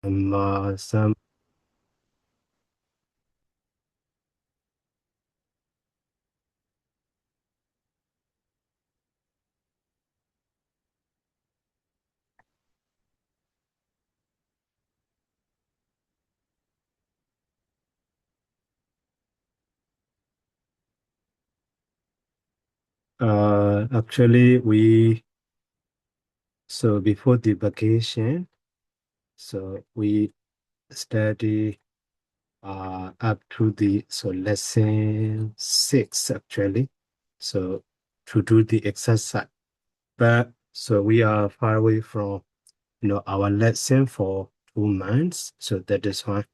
some actually before the vacation, so we study up to the lesson 6 actually. So to do the exercise. But so we are far away from our lesson for 2 months. So that is why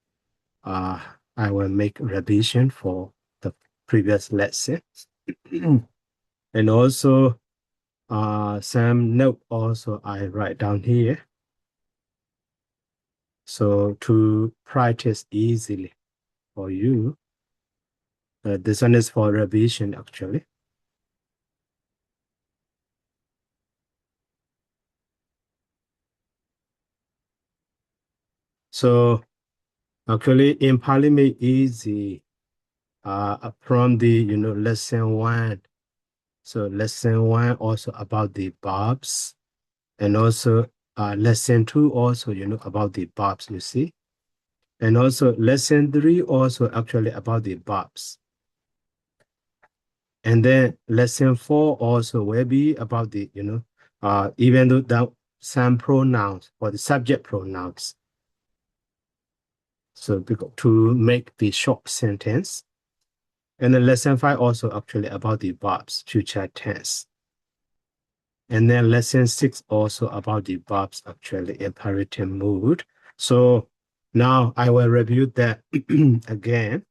I will make revision for the previous lesson. And also some note also I write down here. So to practice easily for you, this one is for revision actually. So actually in Parliament easy from the lesson 1. So lesson 1 also about the verbs, and also lesson 2 also about the verbs, you see. And also lesson 3 also actually about the verbs. And then lesson 4 also will be about the, even though that some pronouns or the subject pronouns. So to make the short sentence. And then lesson 5 also actually about the verbs, future tense. And then lesson 6 also about the verbs actually imperative mood. So now I will review that again.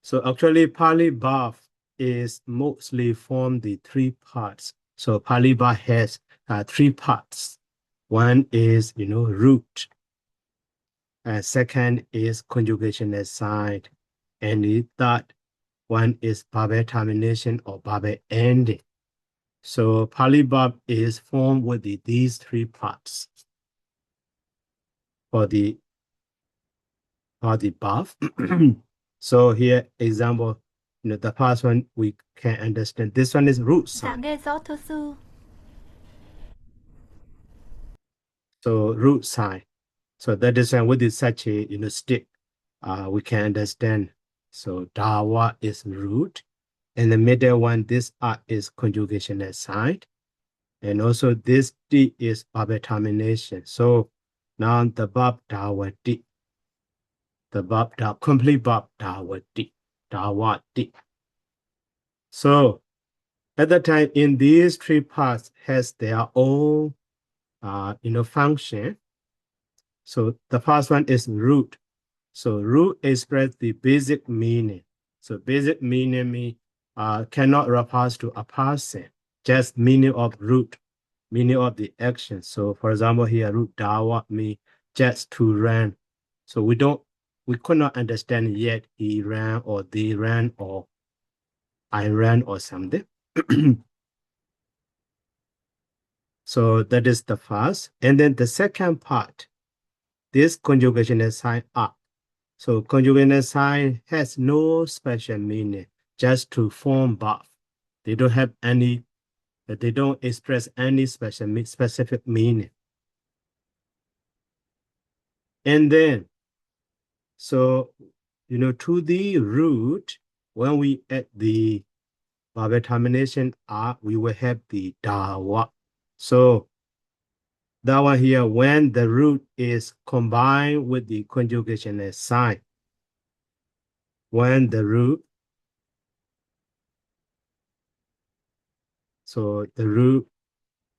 So actually Pali verb is mostly from the 3 parts. So Pali verb has 3 parts. One is, root. Second is conjugation aside. And the third one is verb termination or verb ending. So Pali verb is formed with these 3 parts for the verb. So here example, the first one we can understand. This one is root Dạ sign. nghe rõ thưa sư. So root sign. So that is when with such a stick, we can understand. So dawa is root, and the middle one, this R is conjugation aside, and also this D is verb termination. So now the verb dawati, the verb complete verb dawati. So at the time in these 3 parts has their own function. So the first one is root. So root express the basic meaning. So basic meaning means cannot refer to a person, just meaning of root, meaning of the action. So for example, here root dawa means just to run. So we could not understand yet he ran or they ran or I ran or something. So that is the first. And then the second part, this conjugation sign up. So conjugation sign has no special meaning, just to form verb. They don't have any, they don't express any specific meaning. And then, so, to the root, when we add the verb termination R, we will have the dawa. So that one here, when the root is combined with the conjugation sign, when the root, so the root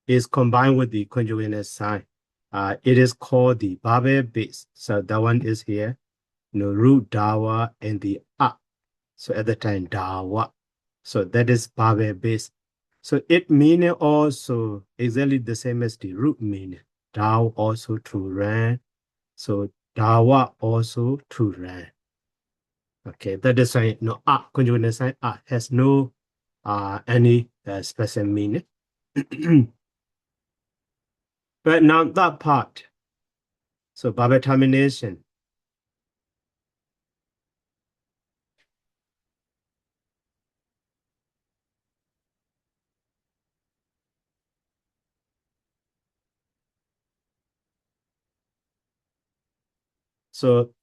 is combined with the conjugate sign, it is called the verb base. So that one is here, root dawa and the up. So at the time, dawa. So that is verb base. So it meaning also exactly the same as the root meaning. Daw also to run. So dawa also to run. Okay, that is why conjugate sign has no any special meaning. But now that part, So verbal termination. So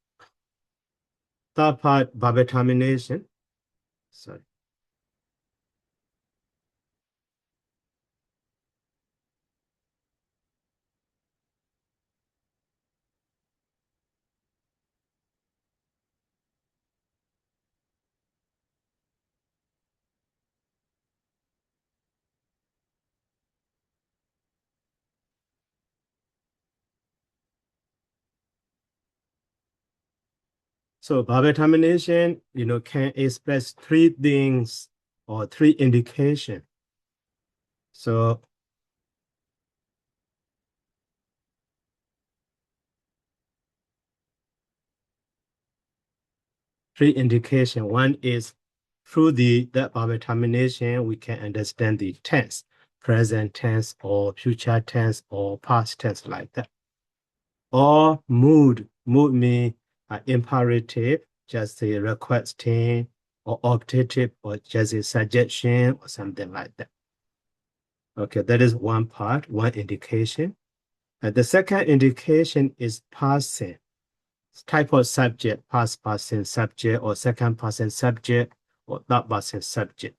third part, verbal termination. Sorry. So verbal termination, can express three things or three indication. So three indication. One is through that verbal termination, we can understand the tense, present tense or future tense or past tense like that. Or mood means imperative, just a requesting, or objective, or just a suggestion or something like that. Okay, that is one part, one indication. And the second indication is passive. Type of subject, past person subject, or second person subject, or third person subject.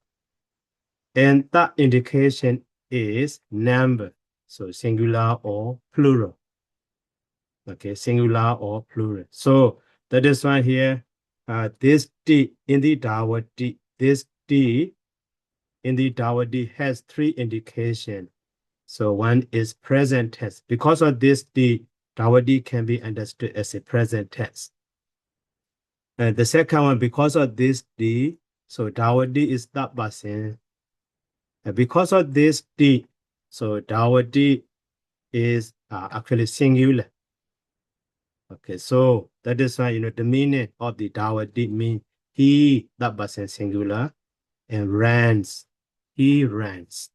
And that indication is number, so singular or plural. Okay, singular or plural. So that is why here, this D in the Dawa D, this D in the Dawa D has three indications. So one is present tense. Because of this D, Dawa D can be understood as a present tense. And the second one, because of this D, so Dawa D is that person. And because of this D, so Dawa D is actually singular. Okay, so that is why, the meaning of the Dawa did mean he, that person singular, and runs, he runs.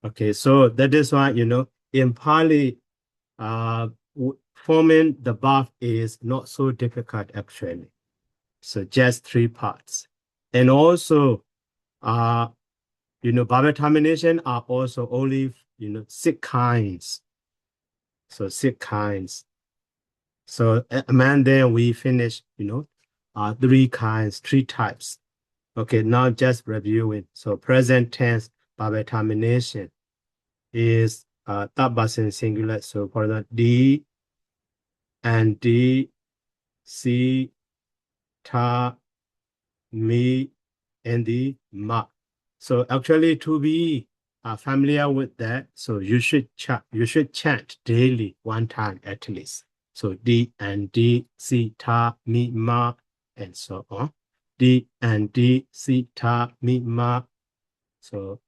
Okay, so that is why, in Pali, forming the verb is not so difficult actually. So just three parts. And also, verbal termination are also only, 6 kinds. So 6 kinds. So and then we finish, 3 kinds, 3 types. Okay, now just reviewing. So present tense verbal termination is third person singular. So for the D and D, C, ta, me, and the ma. So actually to be familiar with that, so you should chant daily 1 time at least. So D and D, si, ta, mi, ma, and so on. D and D, si, ta, mi, ma. So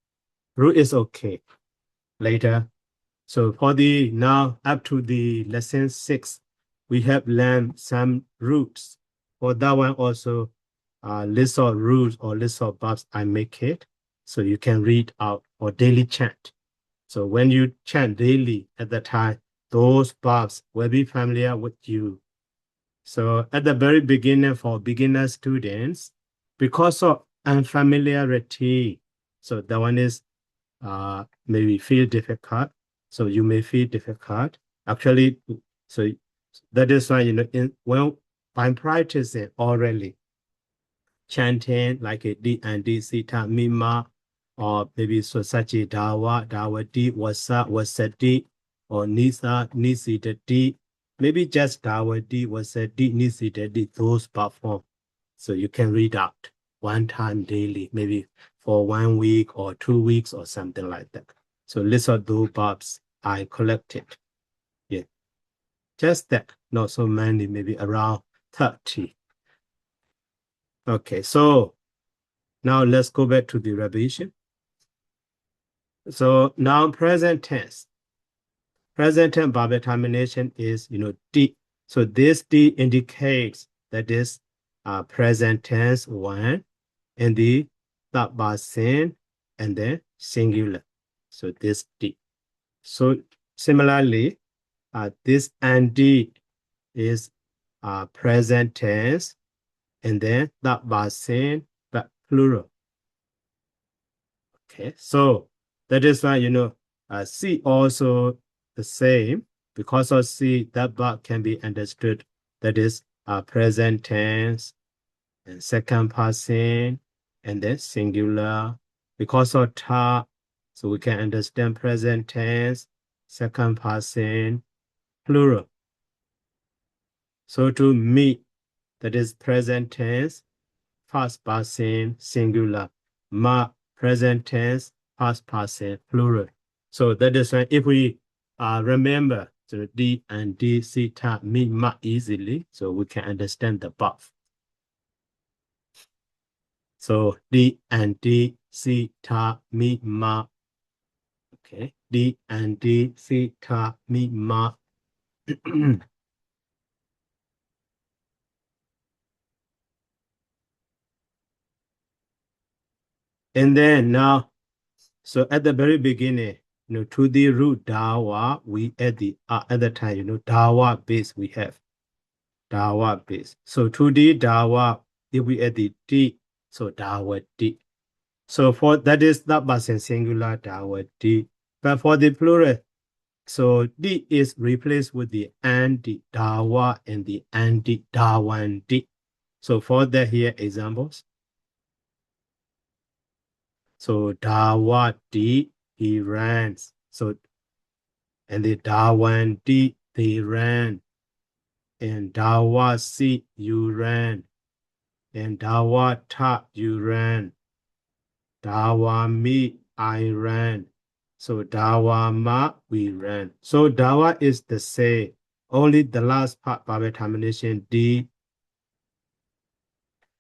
root is okay. Later. So for the now up to the lesson 6, we have learned some roots. For that one also, list of rules or list of verbs I make it. So you can read out or daily chant. So when you chant daily at the time, those verbs will be familiar with you. So at the very beginning for beginner students, because of unfamiliarity, so that one is maybe feel difficult. So you may feel difficult. Actually, so that is why, when I'm practicing orally, chanting like a D and D, Sita, Mima, or maybe Sosachi, Dawa D, Wasa D, or Nisa, Nisi D, maybe just Dawa D, Wasa D, Nisi D, those perform. So you can read out 1 time daily, maybe for 1 week or 2 weeks or something like that. So list of those verbs I collected. Yeah, just that, not so many, maybe around 30. Okay, so now let's go back to the revision. So now present tense. Present tense verbal termination is, D. So this D indicates that is present tense 1 and the third person and then singular. So this D. So similarly, this and D is present tense, and then that basin, but plural. Okay, so that is why, C also the same. Because of C, that verb can be understood. That is present tense and second person, and then singular. Because of ta, so we can understand present tense, second person, plural. So to meet, that is present tense, first person, singular. Ma, present tense, past person, plural. So that is why if we remember so D and D, C, ta, mi, ma easily, so we can understand the above. So D and D, C, ta, mi, ma. Okay, D and D, C, ta, mi, ma. And then now, so at the very beginning, to the root dawa, we at the time, dawa base we have dawa base. So to the dawa, if we add the D, so dawa D. So for that is not but singular dawa D. But for the plural, so D is replaced with the anti dawa and the anti dawan D. So for that here examples. So dawa D, he runs. So and the dawan D, they ran. And dawa C, you ran. And dawa ta, you ran. Dawa mi, I ran. So dawa ma, we ran. So dawa is the same. Only the last part, vowel termination, D.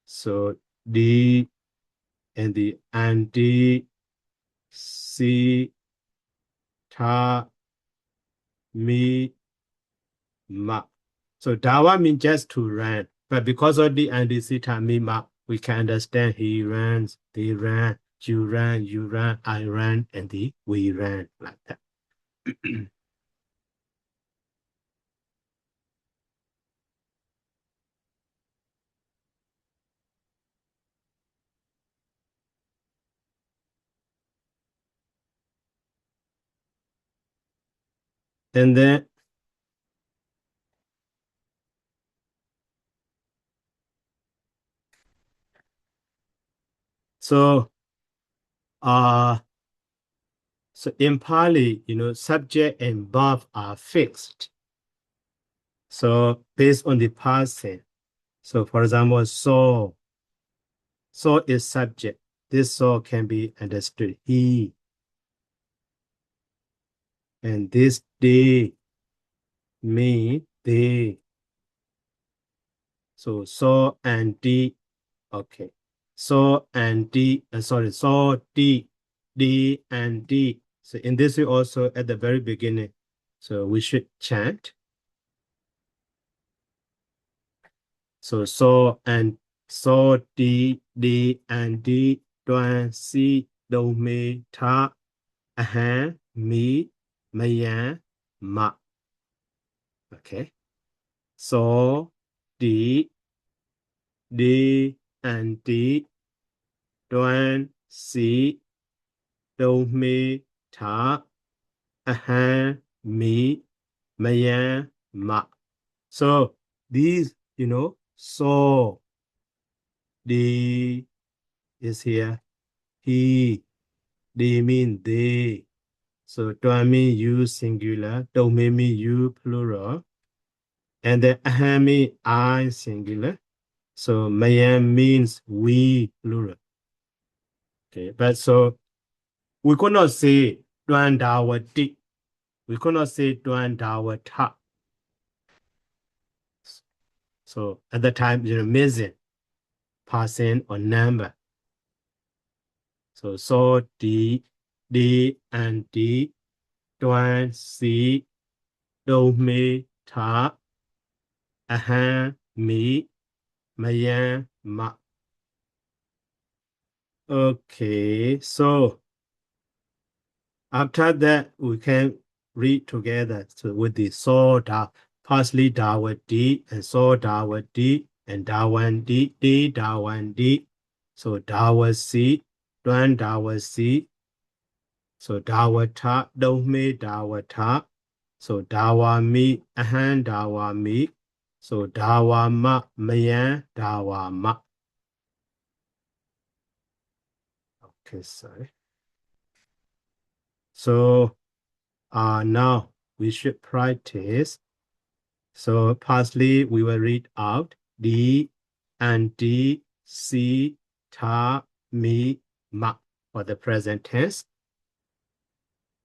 So D and the anti, C, ta, mi, ma. So dawa means just to run. But because of the anti, C, ta, mi, ma, we can understand he runs, they ran, you ran, I ran, and we ran like that. And then so so in Pali, subject and verb are fixed. So based on the person. So for example, so is subject. This so can be understood he. And this they, me, they. So and D. Okay. So and D, so D and D. So in this way also at the very beginning. So we should chant. So and so D and D, Duan Si, Do Me, Ta, Ahan, Me, Mayan, Ma. Okay. So D and D, Duan Si, Do Me, Ta, Ahan, Me, Mayan, Ma. So these, so D is here. He, they mean they. So do I mean you singular, don't mean me you plural. And then ahem mean I singular. So mayan means we plural. Okay, but so we could not say duan dawa di. We could not say duan dawa ta. So at the time, missing person or number. So D and D, Duan Si, Do Me Ta, Ahan Mi, Mayan Ma. Okay, so after that we can read together. So with the so da, firstly dawati and so dawati and dawandi, di dawandi. So dawasi, tuan dawasi. So dawata, dome dawata. So dawami, ahan dawami. So dawama, mayan dawama. Okay, sorry. So now we should practice. So firstly, we will read out D and D, C, ta, mi, ma for the present tense.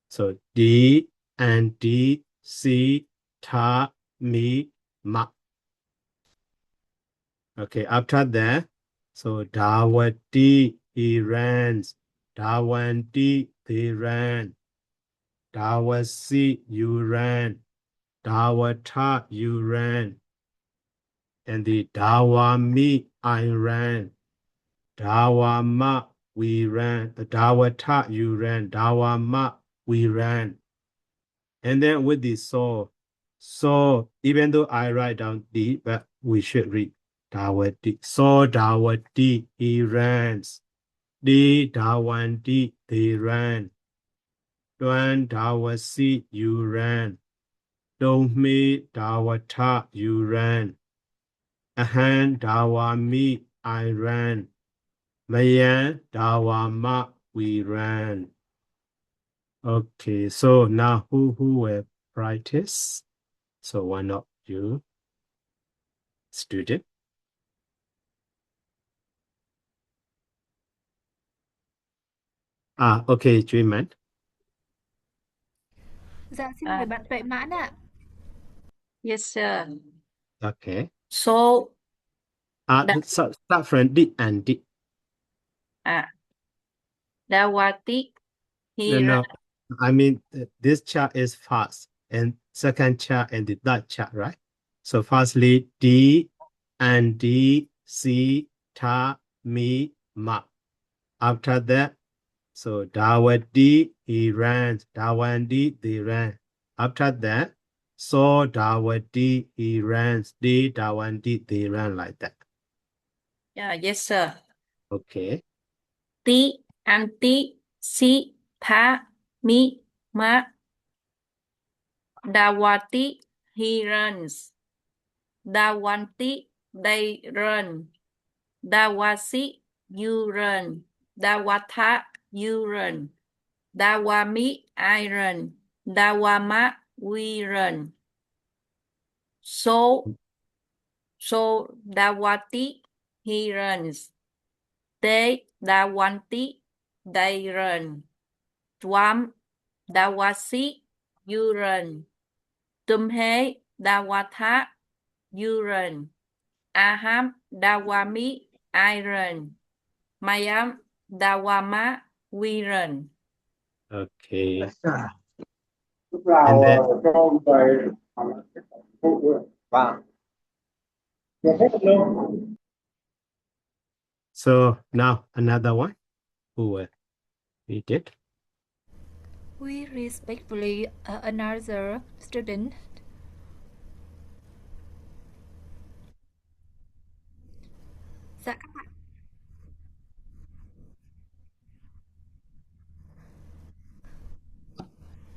So D and D, C, ta, mi, ma. Okay, after that, so Dawati, he ran. Dawanti, they ran. Dawasi, you ran. Dawata, you ran. And the Dawami, I ran. Dawama, we ran. The Dawata, you ran. Dawama, we ran. And then with the so even though I write down D, but we should read Dawati. So Dawati, he ran. D Dawanti, they ran. Tuan Dawasi, you ran. Dohmi Dawata, you ran. Ahan Dawami, I ran. Mayan Dawama, we ran. Okay, so now who will practice? So one of you, student. Okay, Dreaman. Dạ xin mời bạn Tuệ Mãn ạ. Yes, sir. Okay. So, So start from D and D. Dawati, he No, I mean, this chart is fast, and second chart and the third chart, right? So firstly, D and D, C, ta, mi, ma. After that, so Dawadi, he ran. Dawandi, they ran. After that, so Dawadi, he ran. D, Dawandi, they ran like that. Yeah, yes, sir. Okay. Ti, anti, si, tha, mi, ma. Dawati, he runs. Dawanti, they run. Dawasi, you run. Dawata, you run. Dawami, I run. Dawama, we run. So Dawati, he runs. Dawanti, they run. Twam, Dawasi, you run. Tumhe, Dawatha, you run. Aham, Dawami, I run. Mayam, Dawama, we run. Okay. Lúc nào And then con về và hết luôn. So now another one. Who will read it? We respectfully another student. Dạ các bạn.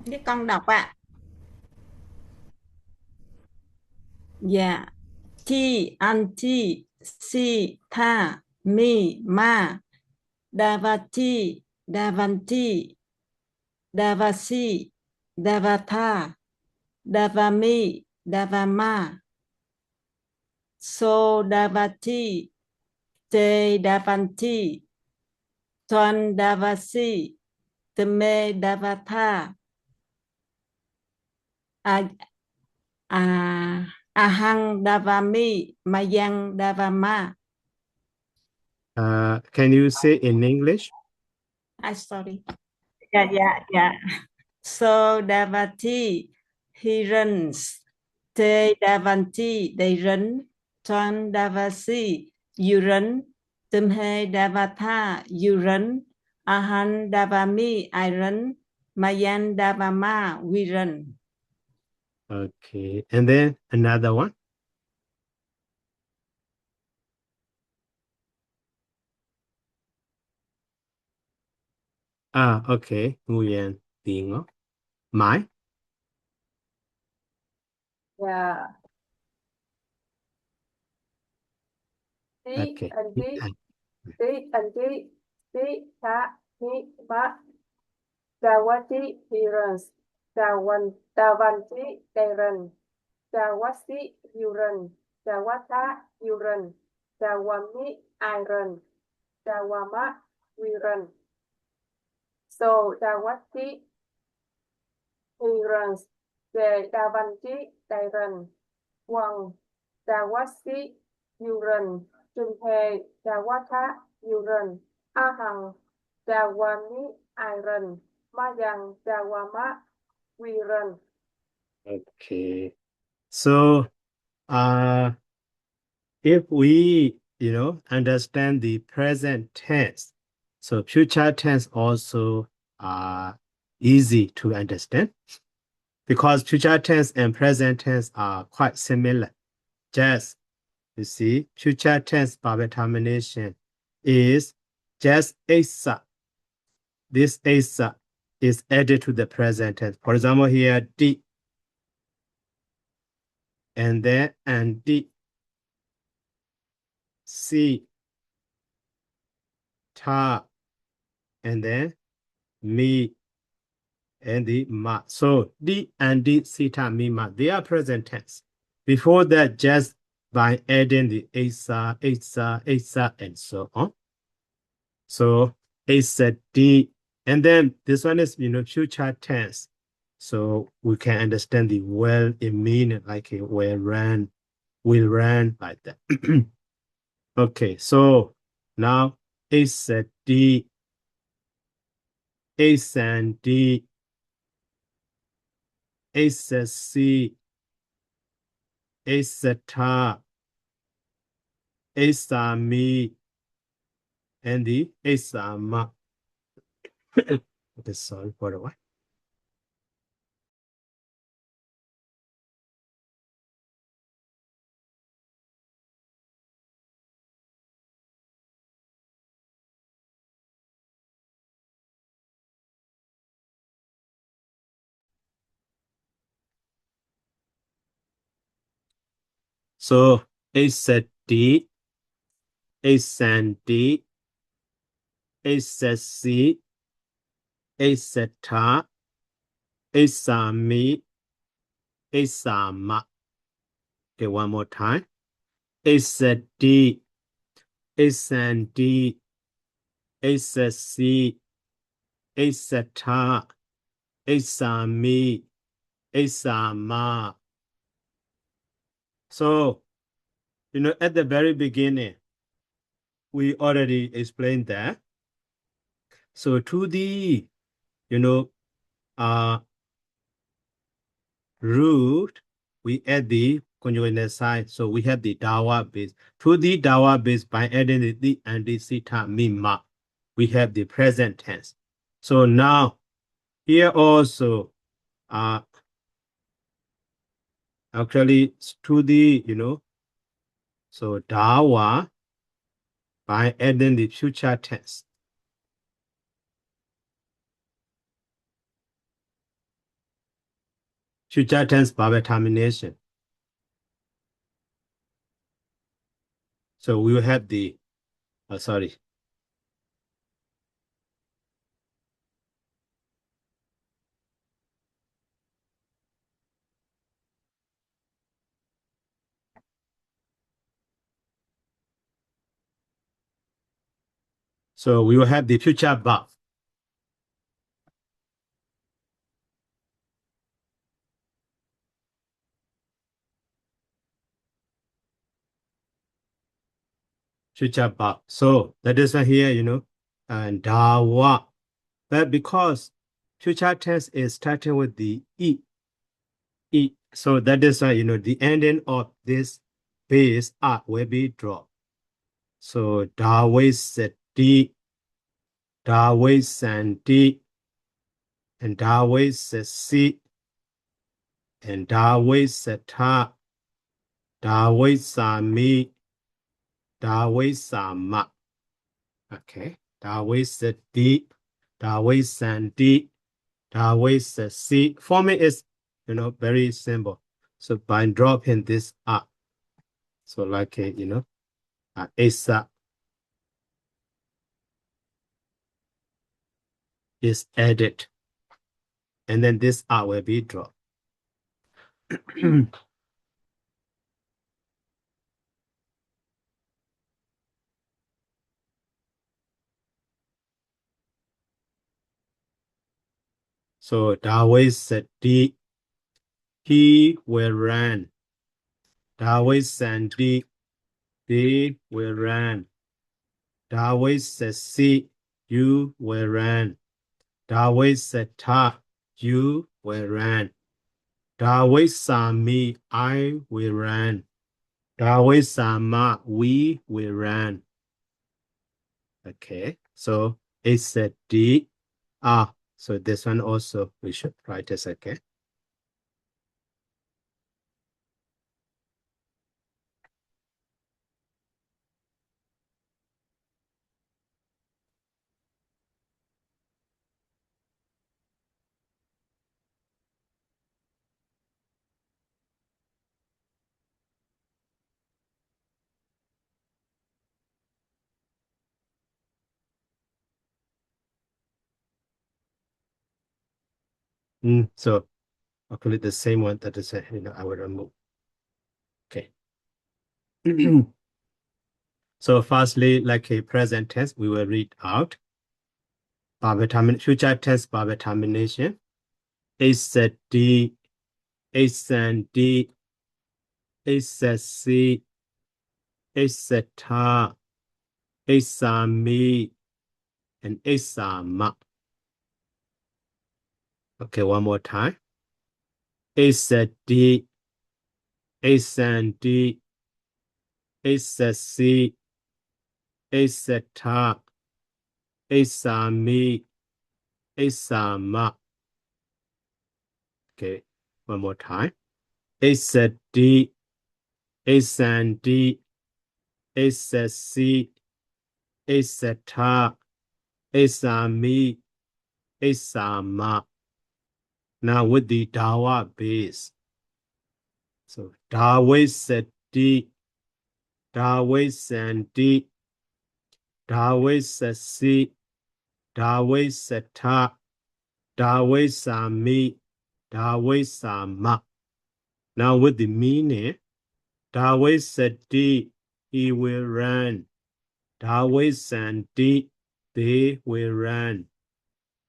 Cái con đọc ạ. Dạ. Ti, anti, si, tha, mi, ma. Davati, davanti. Davasi, davatha. Davami, davama. So davati, te davanti. Tuan davasi, teme davatha. Ahang davami, mayang davama. Can you say in English? Sorry. Yeah. So davati, he runs. Te davanti, they run. Tuan davasi, you run. Tumhe davatha, you run. Ahan davami, I run. Mayan Davama Viren. Okay. And then another one. Okay. Nguyen Tiếng. Mai. Dạ. Tí Okay. anh tí tí anh tí tha ni ba Dawati Hirans Davanti Dairan Dawasi Yuran Dawata Yuran Dawami Iron Dawama Viran. So Dawati Hirans De Davanti Dairan Wang Dawasi Yuran Jumhe Dawata Yuran Ahang Dawami Iron Mayang Dawama Viran. Okay. So, if we, understand the present tense, so future tense also are easy to understand because future tense and present tense are quite similar. Just, you see, future tense verb termination is just asa. This asa is added to the present tense. For example, here, D, and then, and D, C, ta, and then me, and the ma. So D and D, C, ta, me, ma, they are present tense. Before that, just by adding the asa, and so on. So asa, D, and then this one is, future tense. So we can understand the well in meaning like a will run, like that. Okay, so now asa, D, asa, and D, asa, C, asa, ta, asa, me, and the asa, ma. Okay, sorry for the what? So asa, D, asa, D, asa, C, asa, ta, asa, me, asa, ma. Okay, one more time. Asa, D, asa, D, asa, C, asa, ta, asa, me, asa, ma. So, at the very beginning, we already explained that. So to the, root, we add the conjugated sign. So we have the dawa base. To the dawa base, by adding the and the sita mima, we have the present tense. So now, here also, actually, to the, so dawa, by adding the future tense. Future tense verb termination. So we will have the, sorry. So we will have the future verb. Future verb. So that is why here, and dawa. But because future tense is starting with the e, so that is why, the ending of this base R will be dropped. So dawa sati, dawa santi, and David said sit, and David said ta, David sami, David sama. Okay, David said deep, David said deep, David said sit. Forming is, very simple. So by dropping this up, so like a, Asa is added, and then this R will be dropped. So David said he will run. David said they will run. David said see, you will run. David said ta, you will run. David saw me, I will run. David saw ma, we will run. Okay, so it said D. So this one also we should practice, okay? So I'll call it the same one that is, I will remove. Okay. So firstly, like a present tense, we will read out. Future tense verb termination. It's a D, it's a D, it's a C, it's a ta, it's a me, and it's a ma. Okay, one more time. It's a D, it's a D, it's a C, it's a ta, it's a me, it's a ma. Okay, one more time. It's a D, it's a D, it's a C, it's a ta, it's a me, it's a ma. Now with the dawa base. So David said D, David said D, David said C, David said ta, David said me, David said ma. Now with the meaning, David said D, he will run. David said D, they will run.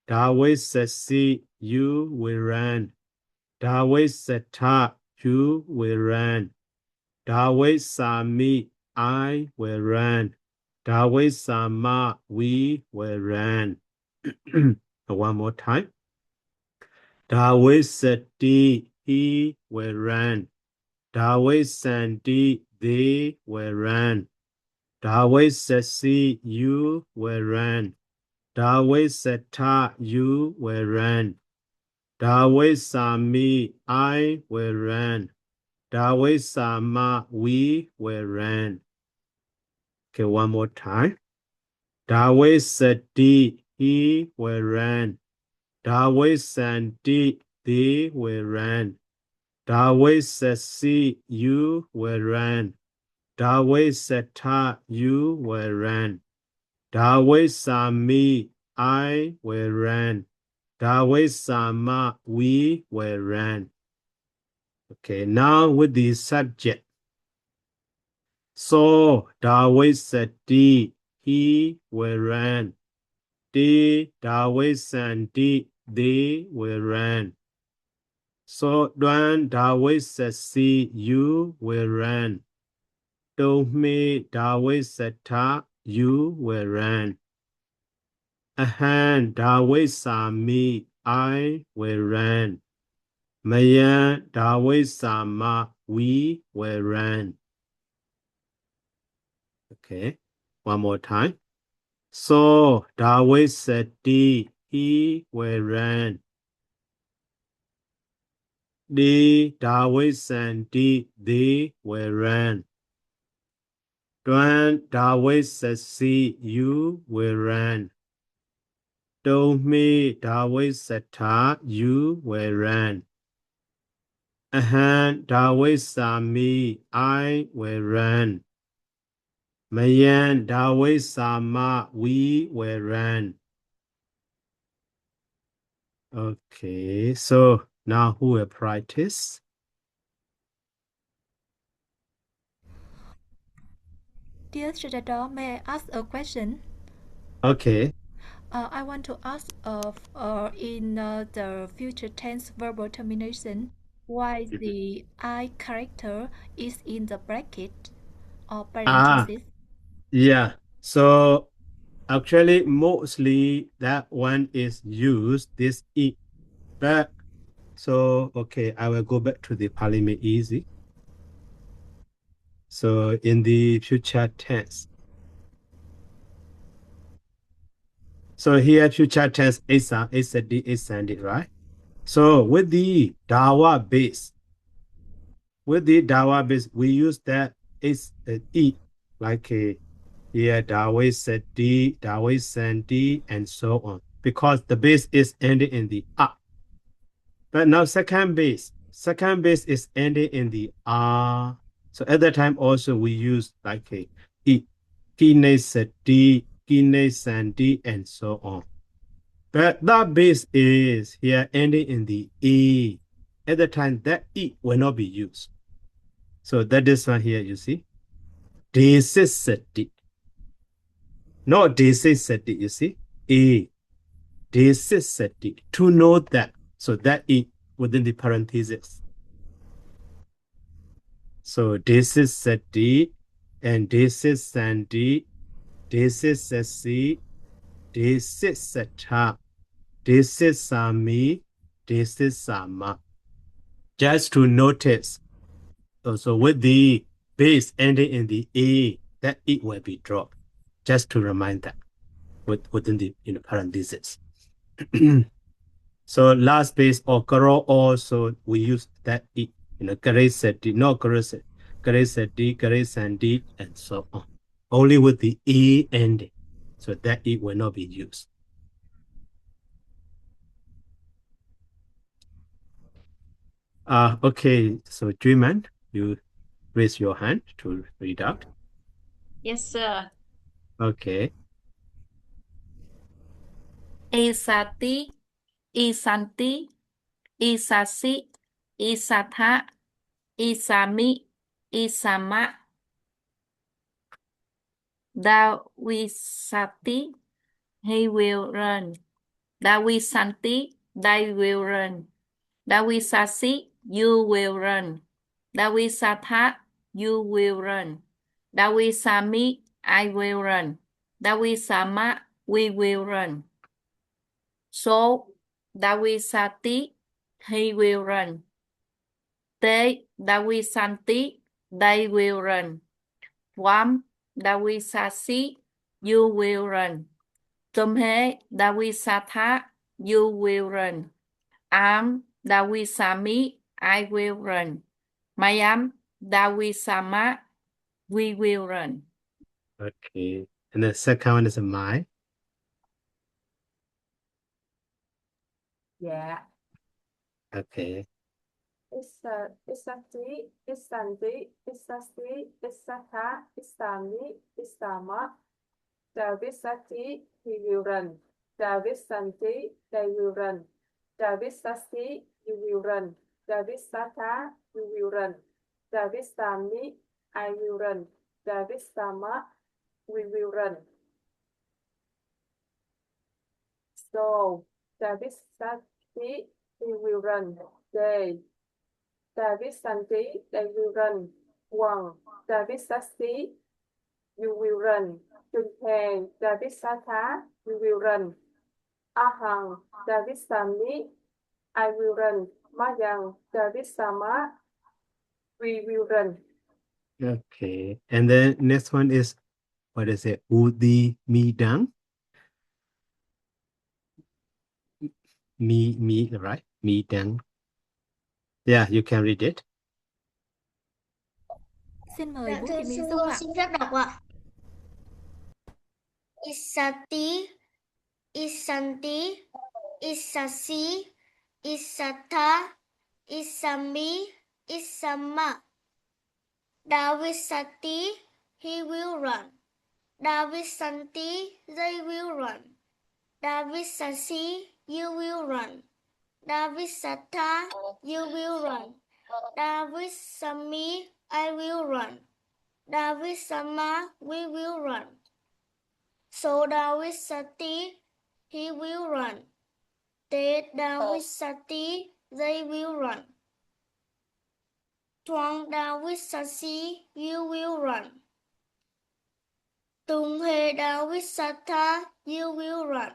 David said C, you will run. David said ta, you will run. David said me, I will run. David said ma, we will run. One more time. David said D, he will run. David said D, they will run. David said C, you will run. David said ta, you will run. David said me, I will run. David said ma, we will run. Okay, one more time. David said D, he will run. David said D, they will run. David said C, you will run. David said ta, you will run. David said me, I will run. David said ma, we will run. Okay, now with the subject. So David said D, he will run. D, David said D, they will run. So when David said C, you will run. Told me David said ta, you will run. David said me, I will run. Mayan, David said ma, we will run. Okay, one more time. So David said D, he will run. Di David and Di they will run. Duan David says see you will run. Do me David said ta you will run. David saw me I will run. Mayan David saw ma we will run. Okay, so now who will practice? Dear Shadada, may I ask a question? Okay. I want to ask in the future tense verbal termination, why the I character is in the bracket or parenthesis? Yeah. So actually, mostly that one is used this E. But so okay, I will go back to the Parliament easy. So in the future tense. So here future tense is a D is it, right? So with the Dawa base, we use that is E like a here Dawa said D, Dawa said D, and so on. Because the base is ending in the A. But now second base is ending in the R. So at that time also we use like a E, Kine said D, Kine said D, and so on. But that base is here ending in the E. At the time, that E will not be used. So that is one here, you see. Desisati. Not desisati, you see. E. Desisati. To know that. So that E within the parentheses. So desisati and desisandi, desisasi, desisata, desisami, desisama. Just to notice. So with the base ending in the A, that it will be dropped. Just to remind that within the parentheses. So last base or karo also we use that it, kare seti, no kare seti, kare sandi, and so on. Only with the E ending. So that it will not be used. Okay, so Dreaman, you raise your hand to read out. Yes, sir. Okay. Isati, Isanti, Isasi, Isatha, Isami, Isama, Dawisati, he will run. Dawisanti, they will run. Dawisasi, you will run. Dawisatha, you will run. Dawisami, I will run. Dawisama, we will run. So, Dawisati, he will run. Dawisanti, they will run. Wam, Dawisasi, you will run. Tumhe, Dawisatha, you will run. Am, Dawisami, I will run. Mayam, Dawisama, we will run. Okay. And the second one is a my. Dạ. Okay. Isati, Isanti, Isasi, Isatha, Isami, Isama. Davisati, he will run. Davisanti, they will run. Davisasi, you will run. Davisatha, you will run. Davisami, I will run. Davisama, we will run. So, Davisati, he will run. Davisanti, they will run. One, Davisasi, you will run. Junpei, Davisatha, you will run. Ahang, Davisami, I will run. Mayang, Davisama, we will run. Okay. And then next one is, what is it? Udi midang. Me, right? Midang. Yeah, you can read it. Xin mời Dạ, Vũ thưa Thị Mỹ sư, Dung con ạ. xin phép đọc ạ. Isati, Isanti, Isasi, Isatha, Isami, Isama. Davisati, he will run. Davisanti, they will run. Davisasi, you will run. Davisatha, you will run. Davisami, I will run. Davisama, we will run. So Davisati, he will run. Davisati, they will run. Tuang Davisasi, you will run. Tunghe Davisatha, you will run.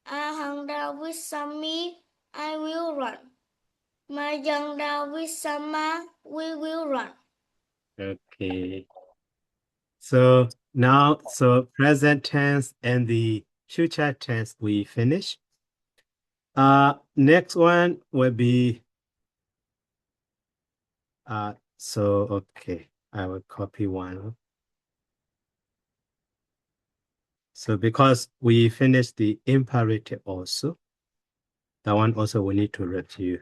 Ahang Davisami, I will run. Mayang Davisama, we will run. Okay. So now, so present tense and the future tense we finish. Next one will be okay, I will copy one. So because we finished the imperative also, that one also we need to review.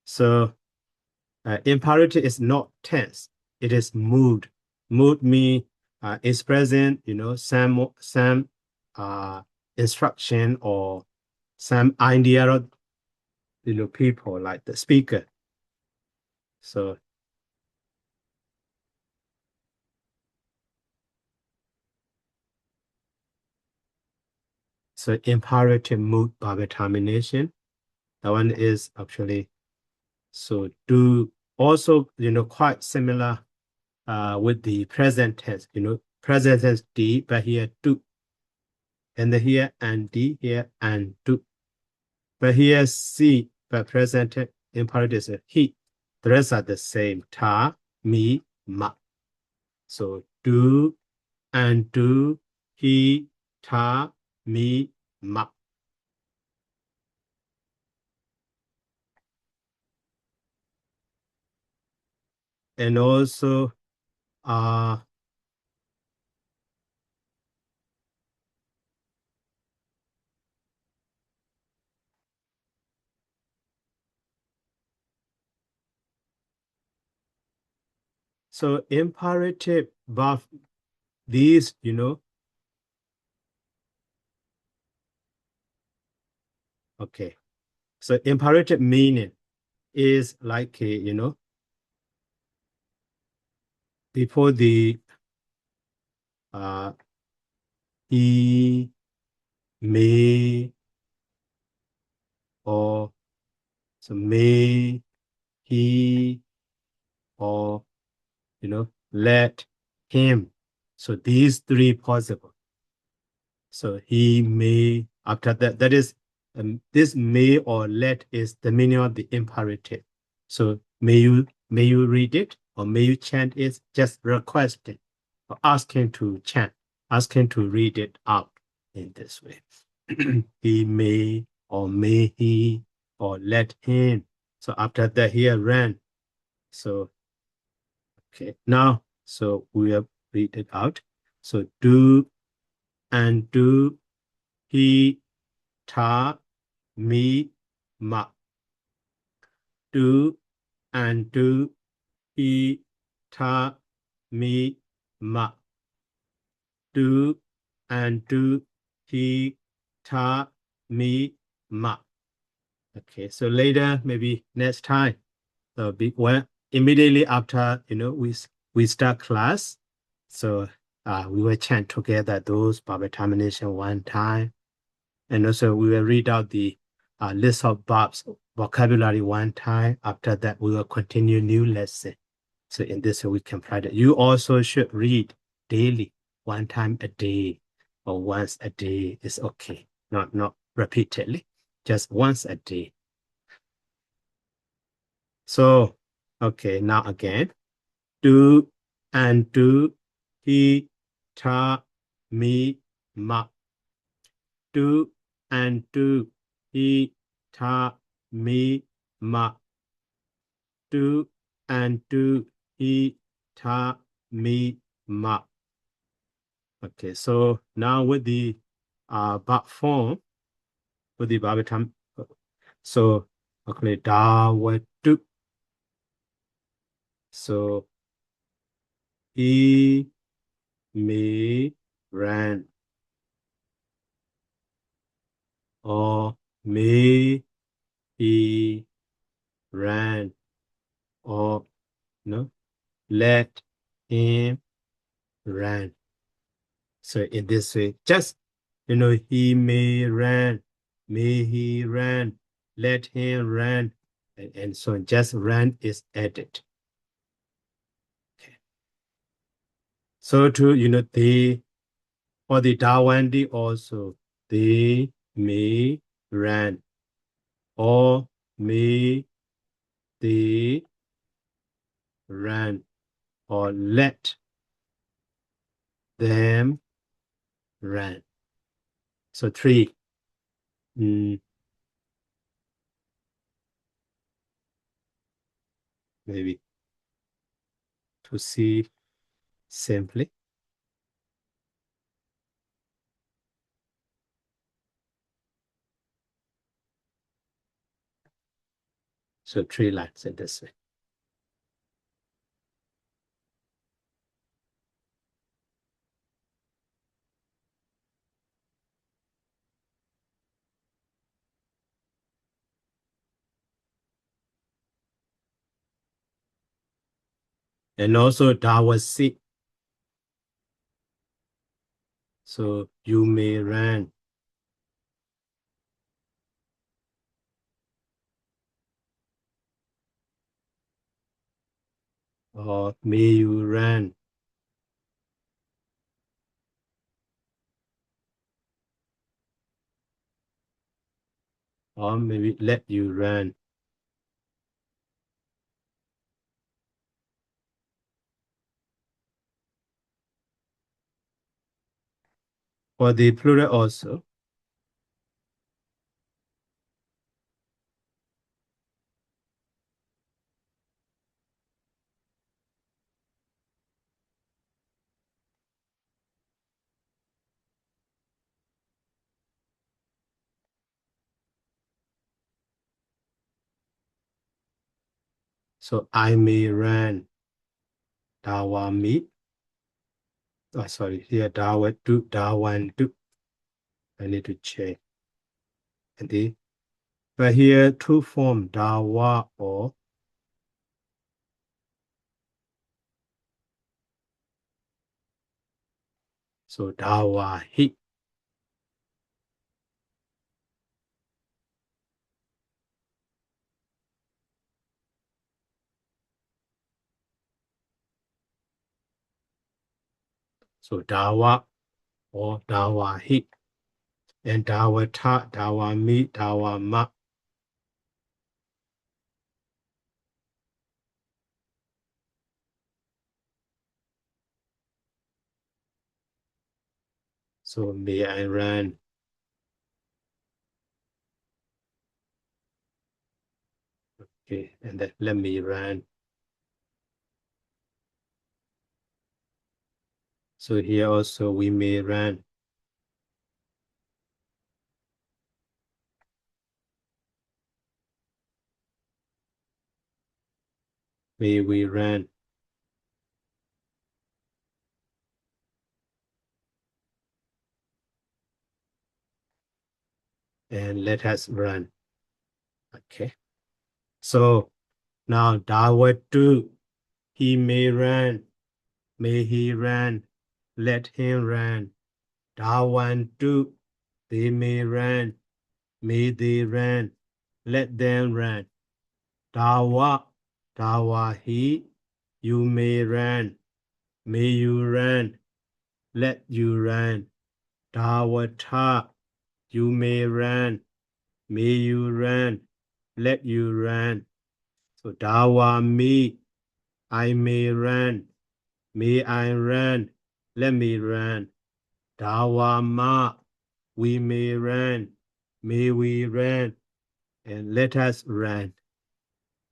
So imperative is not tense, it is mood. Mood means is present, you know, some instruction or some idea of, you know, people like the speaker. So imperative mood verb termination, that one is actually so do also, you know, quite similar with the present tense, you know, present tense D, but here do, and then here and D, here and do, but here C, but present imperative is a he. The rest are the same, ta, me, ma. So do and do, he, ta, me, ma. And also so imperative verb, these, you know, okay. So imperative meaning is like, you know, before the he, may, or so may, he, or, you know, let him. So these three possible. So he may, after that, that is, this may or let is the meaning of the imperative. So may you read it, or may you chant it, just request it, or ask him to chant, ask him to read it out in this way. He may, or may he, or let him. So after that, here ran. So, okay, now, so we have read it out. So do and do, he, ta, me, ma. Do and do, he, ta, me, ma. Do and do, he, ta, me, ma. Okay, so later, maybe next time, so when immediately after, you know, we start class, so we will chant together those verb termination one time, and also we will read out the list of verbs vocabulary one time. After that, we will continue new lesson. So in this way, we can practice. You also should read daily, one time a day, or once a day is okay. Not repeatedly, just once a day. So, okay, now again, do and do, he, ta, me, ma. Do and do, he, ta, me, ma. Do and do, he, ta, me, ma. Okay, so now with the verb form, with the verb time, so okay, da, wa, do. So he, me, ran, or me, he, ran, or no, let him ran. So in this way, just he may ran, may he ran, let him ran, and so on. Just ran is added. Okay. So to they or the Dawandi also, they may ran, or may they ran, or let them ran. So 3. Maybe to see simply. So 3 lines in this way. And also Dawasi. So you may run. Or may you run. Or maybe let you run. For the plural also. So I may run. Dawami. Oh, sorry, here Dawatu, Dawantu. I need to check. And but here two form Dawa or so Dawahi. So Dawa or Dawahi. And Dawata, Dawami, Dawama. So may I run. Okay, and then let me run. So here also we may run. May we run. And let us run. Okay. So now Dawatu, he may run. May he run. Let him run. Dawantu, they may run. May they run. Let them run. Dawa, Dawahi, you may run. May you run. Let you run. Dawata, you may run. May you run. Let you run. So Dawami, I may run. May I run. Let me run. Dawama, we may run. may we run, and let us run.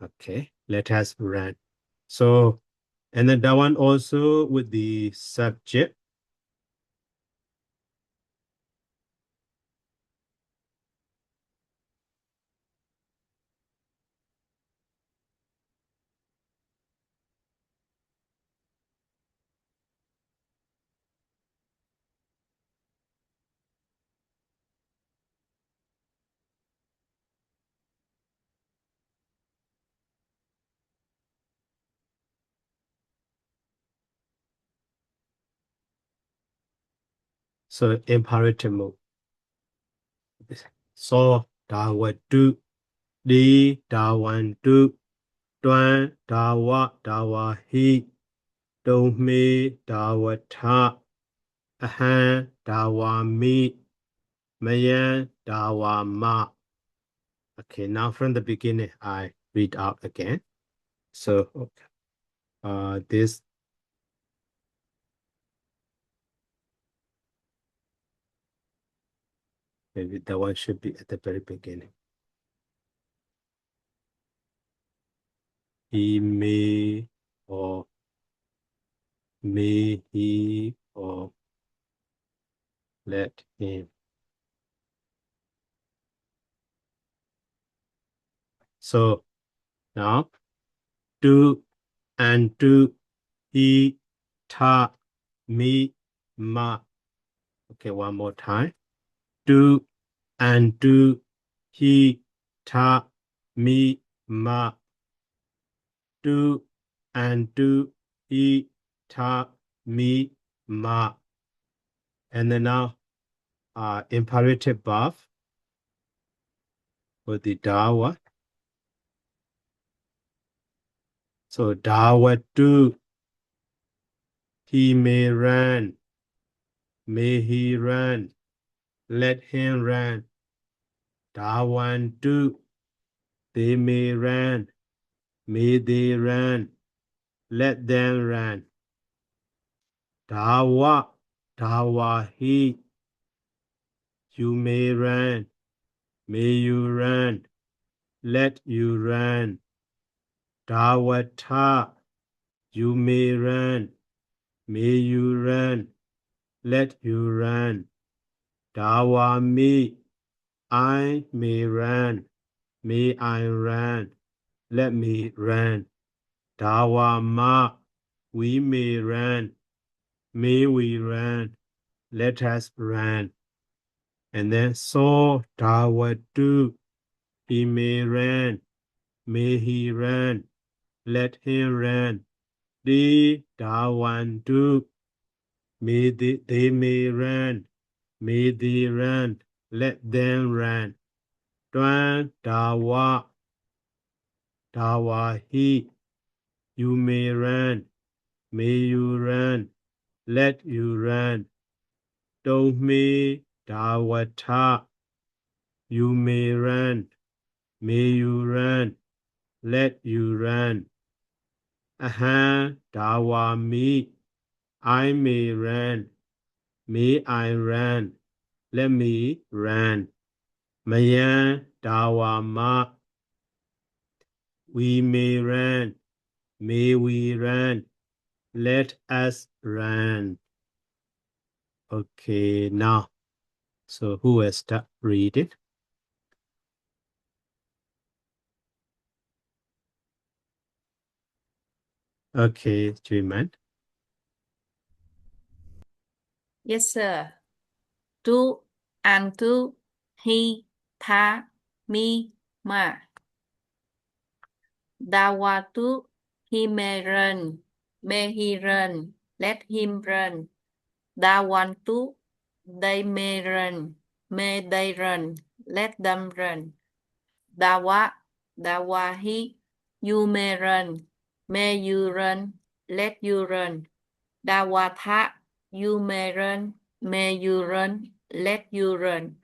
Okay, let us run. So, and then that one also with the subject. So imperative mode. So dawatu, di dawantu, tuan dawahi, dome dawata, ahan dawami, mayan dawama. Okay, now from the beginning, I read out again. So, this maybe that one should be at the very beginning. He may or may he or let him. So now do and do he ta me ma. Okay, one more time. Do and do he ta me ma. Do and do he ta me ma. And then now imperative verb with the dawa. So dawa do, he may run, may he run, let him run. Dawan do, they may run, may they run, let them run. Dawa, dawahi, you may run, may you run, let you run. Dawata, you may run, may you run, let you run. Dawami, I may run, may I run, let me run. Dawama, we may run, may we run, let us run. And then so Dawatu, he may run, may he run, let him run. They Dawantu, may they may run, may they run, let them run. Tuan Dawa, Dawahi, you may run, may you run, let you run. Don't me Dawata, you may run, may you run, let you run. Aha, Dawami, I may run, may I run, let me run. Mayan Dawama, we may run, may we run, let us run. Okay, now, so who will start reading? Okay, Juiman. Yes, sir. Do and do, he, ta, me, ma. Dawatu, he may run, may he run, let him run. Dawantu, they may run, may they run, let them run. Dawa, dawahi, you may run, may you run, let you run. Dawatha, you may run, may you run, let you run.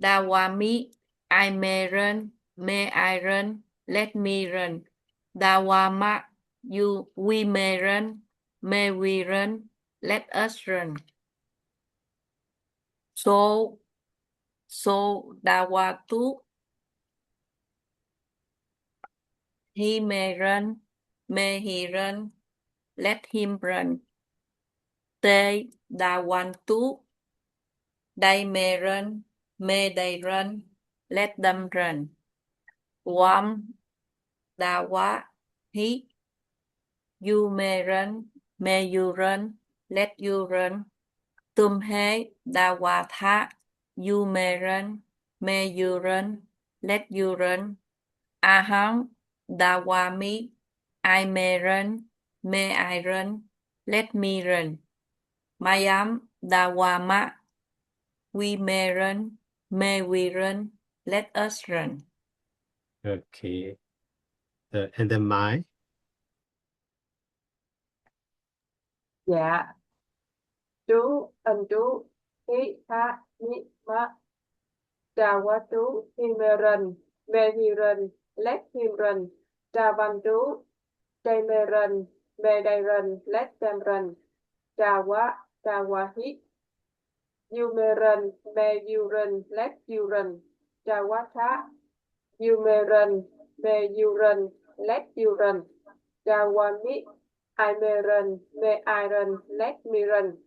Dawami, I may run, may I run, let me run. Dawama, we may run, may we run, let us run. So So Dawatu, he may run, may he run, let him run. They Dawantu, they may run, may they run, let them run. Wam Dawa, he, you may run, may you run, let you run. Tumhe Dawatha, you may run, may you run, let you run. Aham Dawami, I may run, may I run, let me run. Mayam Dawama, we may run, may we run, let us run. Okay. And then my. Dạ. Chú, anh chú, he, ha, ni, ma. Dawatu, he may run, may he run, let him run. Dawantu, they may run, may they run, let them run. Dawa, Dawahi, you may run, may you run, let you run. Dawatha, you may run, may you run, let you run. Dawami, I may run, may I run, let me run.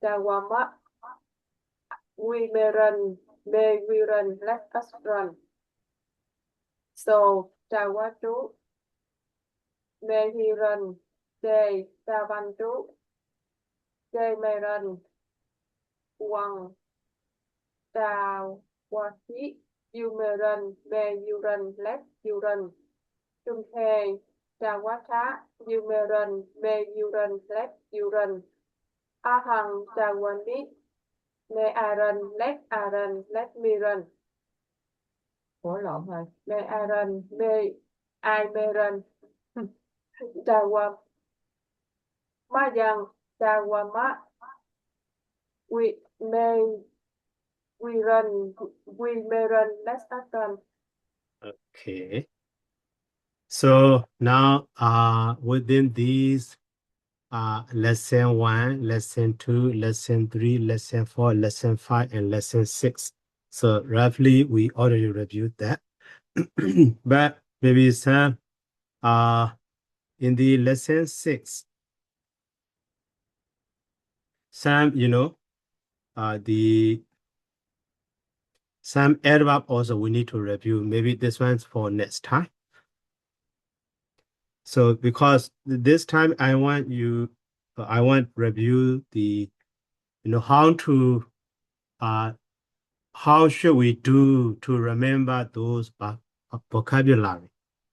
Dawama, we may run, may we run, let us run. So, Dawatu, may he run, they, Dawantu, they may run. Wang, Dawahi, you may run, may you run, let you run. Tumhe, Dawatha, you may run, may you run, let you run. Ahang, Dawani, may I run, let me run. Ủa lộn rồi. May I run, may run. Dawam, Mayang, Dawama, we may run, let us run. Okay. So now within these lesson 1, lesson 2, lesson 3, lesson 4, lesson 5, and lesson 6. So roughly we already reviewed that. But maybe some in the lesson 6, some some adverb also we need to review. Maybe this one's for next time. So because this time I want review the how should we do to remember those vocabulary,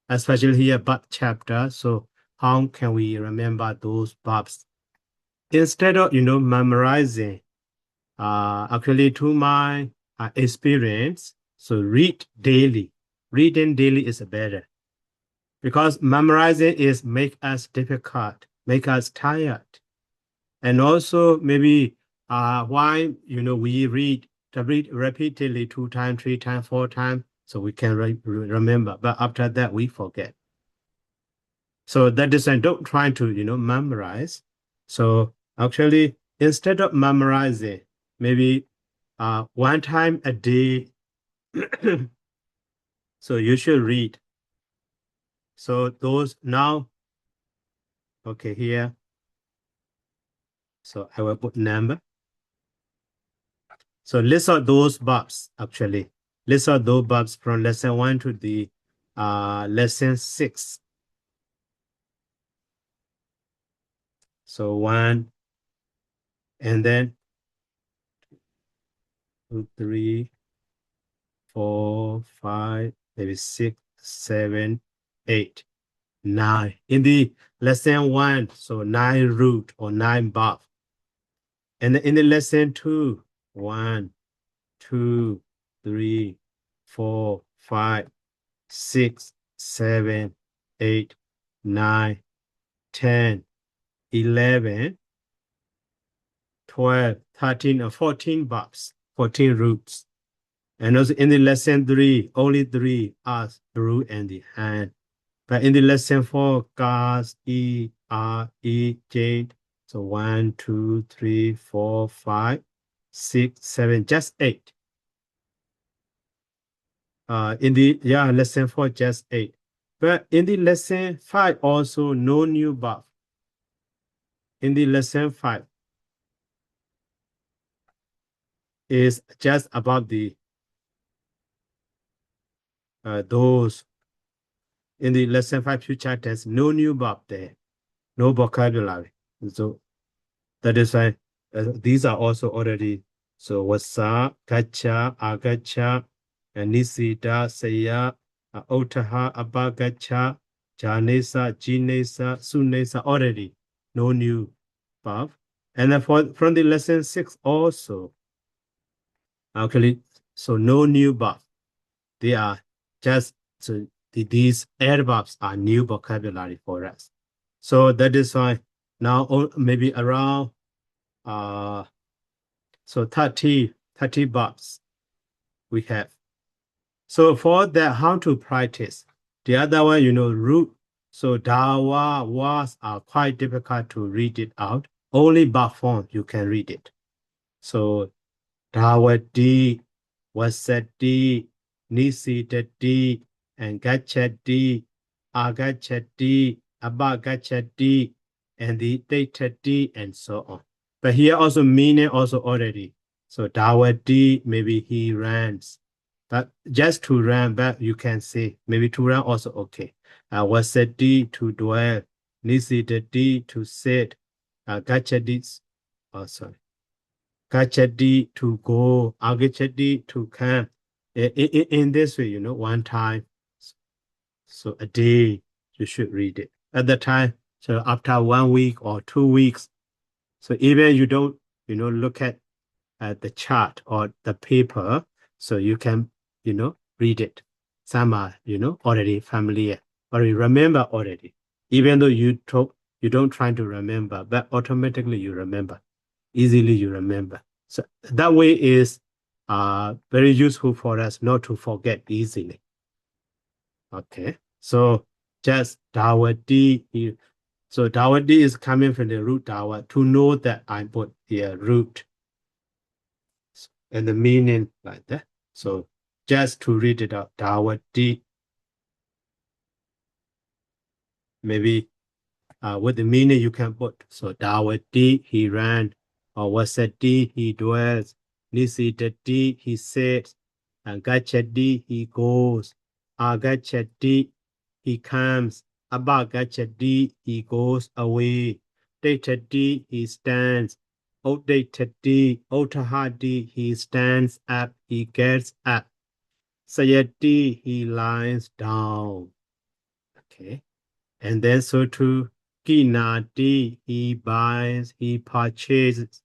especially here verb chapter. So how can we remember those verbs instead of memorizing? Actually, to my experience, so read daily. Reading daily is better because memorizing is make us difficult, make us tired, and also maybe why we read repeatedly 2 times, 3 times, 4 times, so we can remember. But after that, we forget. So that is, I don't try to memorize. So actually, instead of memorizing, maybe 1 time a day, so you should read. So those now, okay, here. So I will put number. So list out those verbs actually. List out those verbs from lesson 1 to the lesson 6. So 1, and then 2, 3, 4, 5, maybe 6, 7, 8, 9. In the lesson 1, so 9 root or 9 verb. And then in the lesson 2, 1, 2, 3, 4, 5, 6, 7, 8, 9, 10, 11, 12, 13, or 14 verbs, 14 roots. And also in the lesson 3, only 3 are the root and the hand. But in the lesson 4, cars, E, R, E, J. So 1, 2, 3, 4, 5, 6, 7, just 8. in the lesson 4 just 8. But in the lesson 5 also no new verb. In the lesson 5 is just about the those in the lesson 5 future tense, no new verb there, no vocabulary. So that is why these are also already. So wasa, gacha, agacha, nisida, saya, otaha, abagacha, janesa, jinesa, sunesa, already no new verb. And then from the lesson 6 also, actually, so no new verb. They are just, so these adverbs are new vocabulary for us. So that is why now maybe around so 30 verbs we have. So for that, how to practice? The other one, root. So dawa, was are quite difficult to read it out. Only verb form you can read it. So dawati, wasati, nisidati, and gachati, agachati, abagachati, and the datati, and so on. But here also meaning also already. So dawati, maybe he runs. But just to run, but you can say maybe to run also okay. Wasati, to dwell, nisidati, to sit, gachati, sorry. Gachati, to go, agachati, to come. In this way, one time. So a day, you should read it. At the time, so after 1 week or 2 weeks, so even you don't, look at the chart or the paper, so you can, read it. Some are, already familiar, or you remember already. Even though you don't try to remember, but automatically you remember. Easily you remember. So that way is very useful for us not to forget easily. Okay, so just dawati. So dawati is coming from the root dawa. To know that I put the root and the meaning like that. So just to read it out, dawati. Maybe with the meaning you can put. So dawati, he ran, or wasati, he dwells, nisidati, he sits, and gachati, he goes, agachati, he comes, abagachati, he goes away, datati, he stands, odatati, otahati, he stands up, he gets up, sayati, he lies down. Okay. And then so too, Kinati, he buys, he purchases.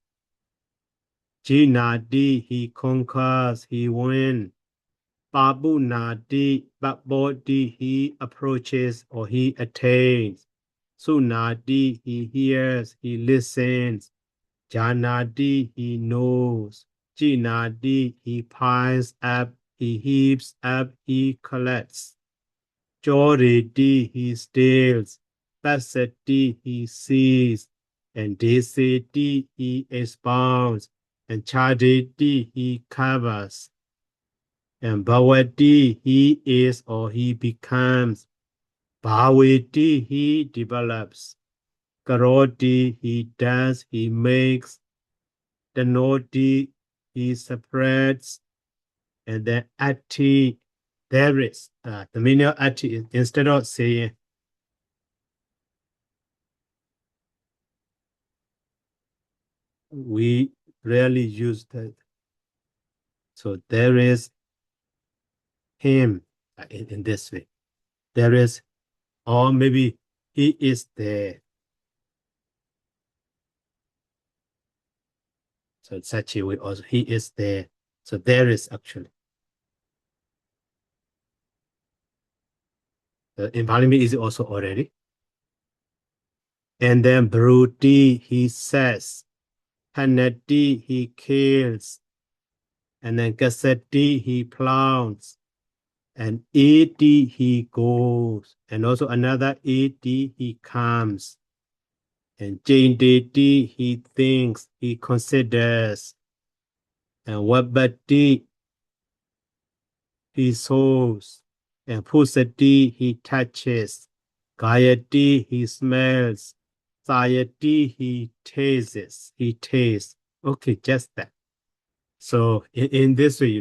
Jinati, he conquers, he wins. Babunati, Babodi, he approaches or he attains. Sunati, he hears, he listens. Janati, he knows. Jinati, he piles up, he heaps up, he collects. Joriti, he steals. Pasati, he sees. And Desati, he expounds. And Chaditi, he covers. And Bhavati, he is or he becomes. Bhavati, he develops. Karoti, he does, he makes. Danoti, he spreads. And then Ati, there is. The meaning of Ati is instead of saying we rarely use that. So there is him in this way. There is, or maybe he is there. So it's such a way also, he is there. So there is actually. In Pali is also already. And then Bruti, he says. Hanati, he kills. And then Kasati, he plows. And 80, he goes. And also another 80, he comes. And Jaindeti, he thinks, he considers. And Wabati, he sows. And Pusati, he touches. Gayati, he smells. Sayati, he tastes. He tastes. Okay, just that. So in this way,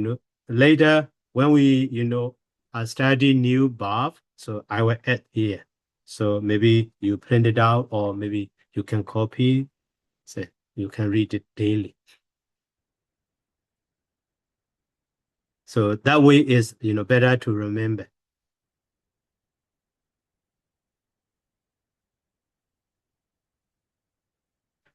later when we, study new verb, so I will add here. So maybe you print it out or maybe you can copy, so you can read it daily. So that way is, better to remember.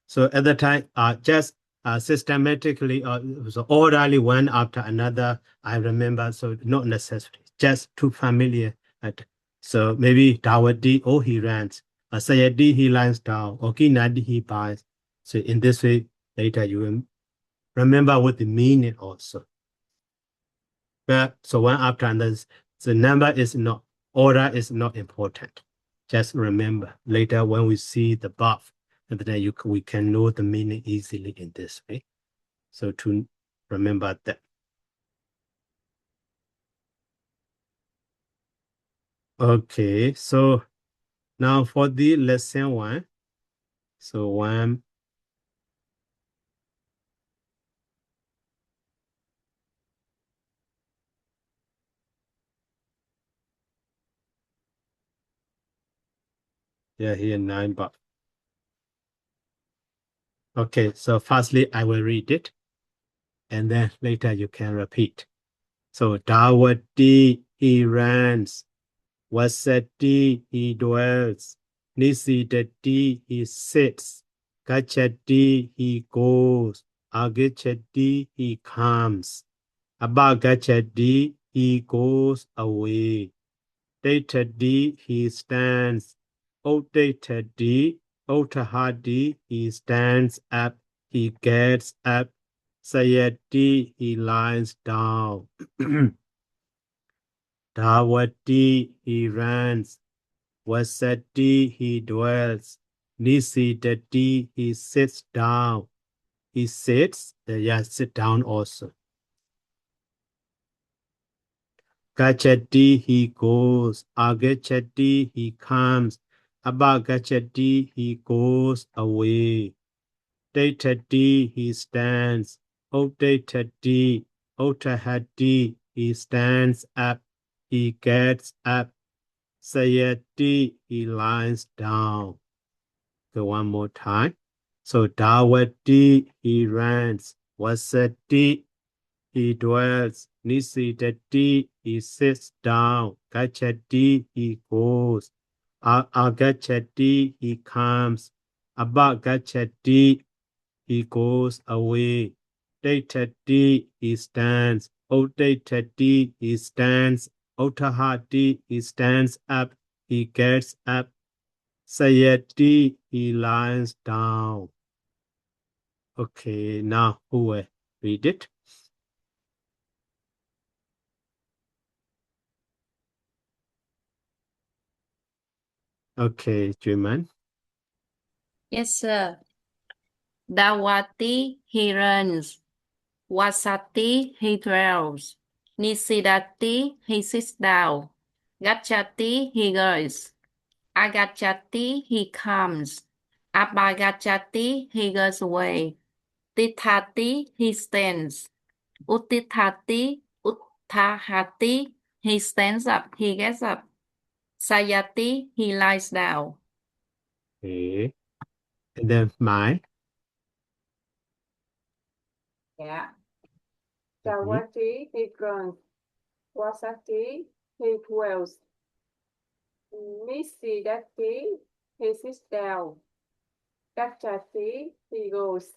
So at the time, just systematically, so orderly one after another, I remember, so not necessary, just too familiar. So maybe Dawadi, oh, he runs. Sayadi, he lies down. Okinadi, he buys. So in this way, later you will remember what the meaning also. But so one after another, the number is not, order is not important. Just remember later when we see the buff, and then we can know the meaning easily in this way. So to remember that. Okay, so now for the lesson 1. So 1. Yeah, here 9 buff. Okay, so firstly I will read it, and then later you can repeat. So Dawati, he runs. Vasati, he dwells. Nisidati, he sits. Gachati, he goes. Agachati, he comes. Abagachati, he goes away. Datadi, he stands. Odatadi, Otahadi, he stands up. He gets up. Sayati, he lies down. Dawati, he runs. Vasati, he dwells. Nisidati, he sits down. He sits, sit down also. Gachati, he goes. Agachati, he comes. Abagachati, he goes away. Datati, he stands. Odatati, Otahati, he stands up. He gets up. Sayati, he lies down. Okay, one more time. So Dawati, he runs. Vasati, he dwells. Nisidati, he sits down. Gachati, he goes. Agachati, he comes. Abagachati, he goes away. Datati, he stands. Odatati, he stands. Otahati, he stands up. He gets up. Sayati, he lies down. Okay, now who will read it? Okay, Juman. Yes, sir. Dawati, he runs. Vasati, he dwells. Nisidati, he sits down. Gachati, he goes. Agachati, he comes. Abagachati, he goes away. Tithati, he stands. Utithati, Uttahati, he stands up, he gets up. Sayati, he lies down. Okay. And then mine. Yeah. Dawati, he runs. Vasati, he dwells. Nisidati, he sits down. Gachati, he goes.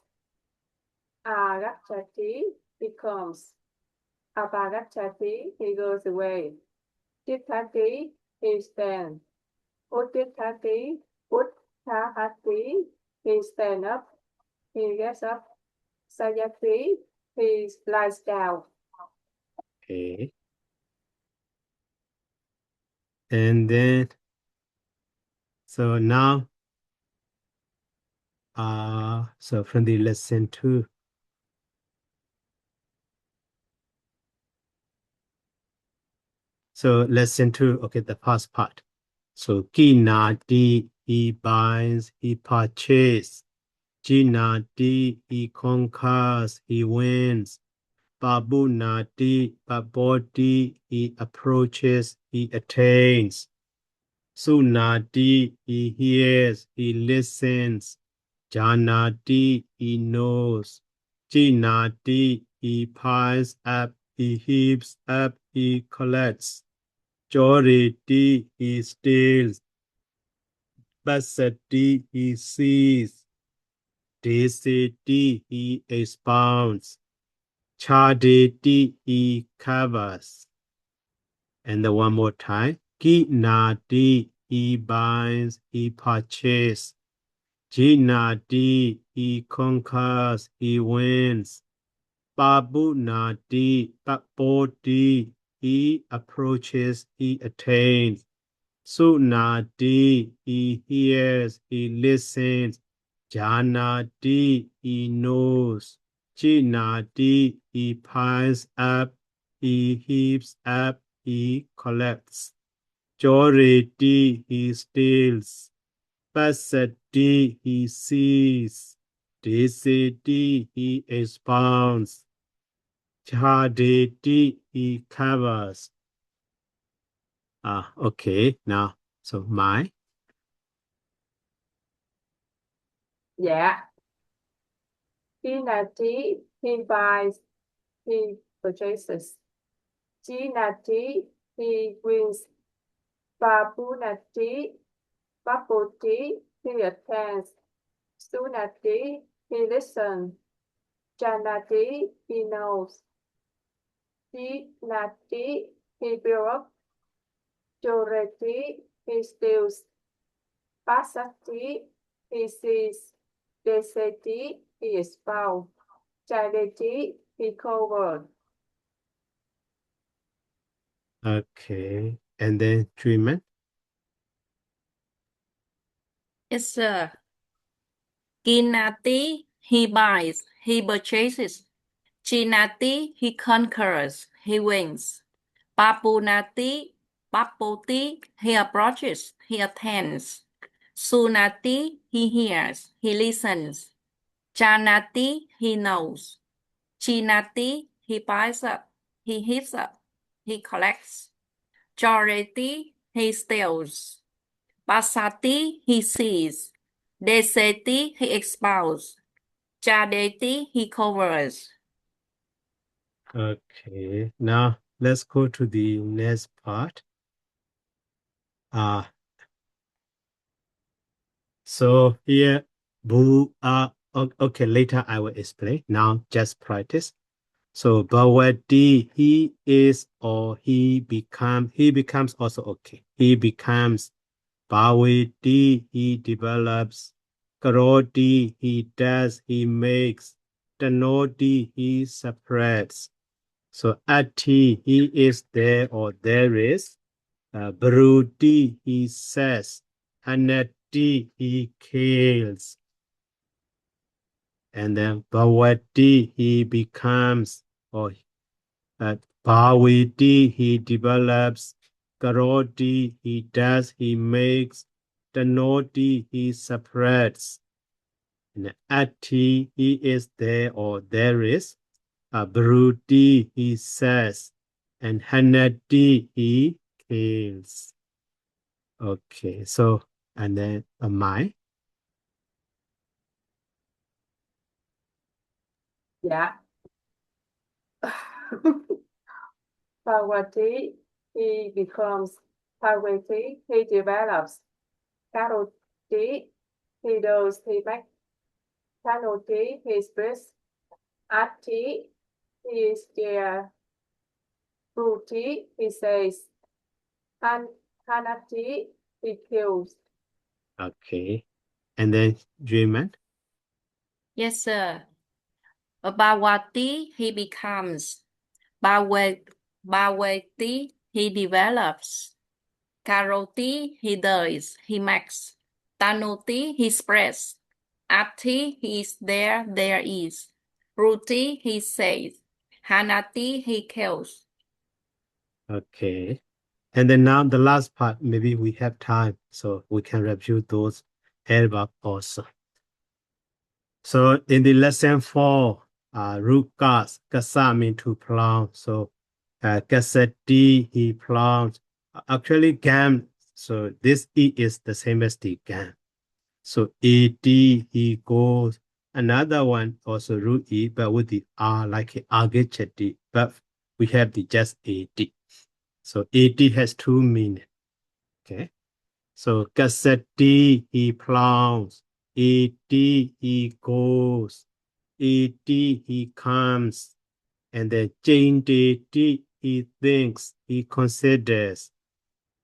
Agachati, he comes. Abagachati, he goes away. Tithati, he stands. Utithati, Uttahati, he stands up. He gets up. Sayati, he lies down. Okay. And then, so now, so from the lesson 2. So listen to, okay, the first part. So Kinati, he buys, he purchases. Jinati, he conquers, he wins. Babunati, Babodi, he approaches, he attains. Sunati, he hears, he listens. Janati, he knows. Jinati, he piles up, he heaps up, he collects. Joriti, he steals. Basati, he sees. Desiti, he expounds. Chadeti, he covers. And then one more time. Kinati, he binds, he purchases. Jinati, he conquers, he wins. Babunati, Babodi, he approaches, he attains. Sunati, he hears, he listens. Janati, he knows. Chinati, he piles up, he heaps up, he collects. Joriti, he steals. Pasati, he sees. Desiti, he expounds. Chadeti, he covers. Okay, now, so my. Dạ. Kinati, he buys, he purchases. Jinati, he wins. Babunati, Baboti, he attends. Sunati, he listens. Janati, he knows. Jinati, he builds. Joreti, he steals. Pasati, he sees. Deseti, he expounds. Charity, he covers. Okay, and then treatment. Yes, sir. Kinati, he buys, he purchases. Chinati, he conquers, he wins. Papunati, Papoti, he approaches, he attends. Sunati, he hears, he listens. Janati, he knows. Chinati, he buys up, he heaps up, he collects. Joreti, he steals. Pasati, he sees. Deseti, he expounds. Chadeti, he covers. Okay, now let's go to the next part. So here, okay, later I will explain. Now just practice. So Bawadi, he is or he becomes also okay. He becomes. Bawidi, he develops. Karodi, he does, he makes. Tanodi, he separates. So Ati, he is there or there is. Brudi, he says. Hanati, he kills. And then Bawadi, he becomes, or Bawidi, he develops. Karodi, he does, he makes. Tanodi, he separates. And Ati, he is there or there is. Brudi, he says. And Hanadi, he kills. Okay, so, and then Amai. Dạ. Parvati, he becomes. Parvati, he develops. Karoti, he does, he makes. Tanoti, he spreads. Ati, he is there. Ruti, he says. Hanati, he kills. Okay, and then Dreaman. Yes, sir. Bhagwati, he becomes. Bhagwati, he develops. Karoti, he does, he makes. Tanuti, he spreads. Ati, he is there, there is. Ruti, he says. Hanati, he kills. Okay, And then now the last part, maybe we have time, so we can review those adverb also. So in the lesson 4, root cause, kasa mean to plow. So kasati, he plows. Actually, gam, so this E is the same as the gam. So AD, he goes. Another one also root E, but with the R like agachati, but we have the just AD. So AD has two meanings. Okay. So kasati, he plows. AD, he goes. AD, he comes. And then Jindati, he thinks, he considers.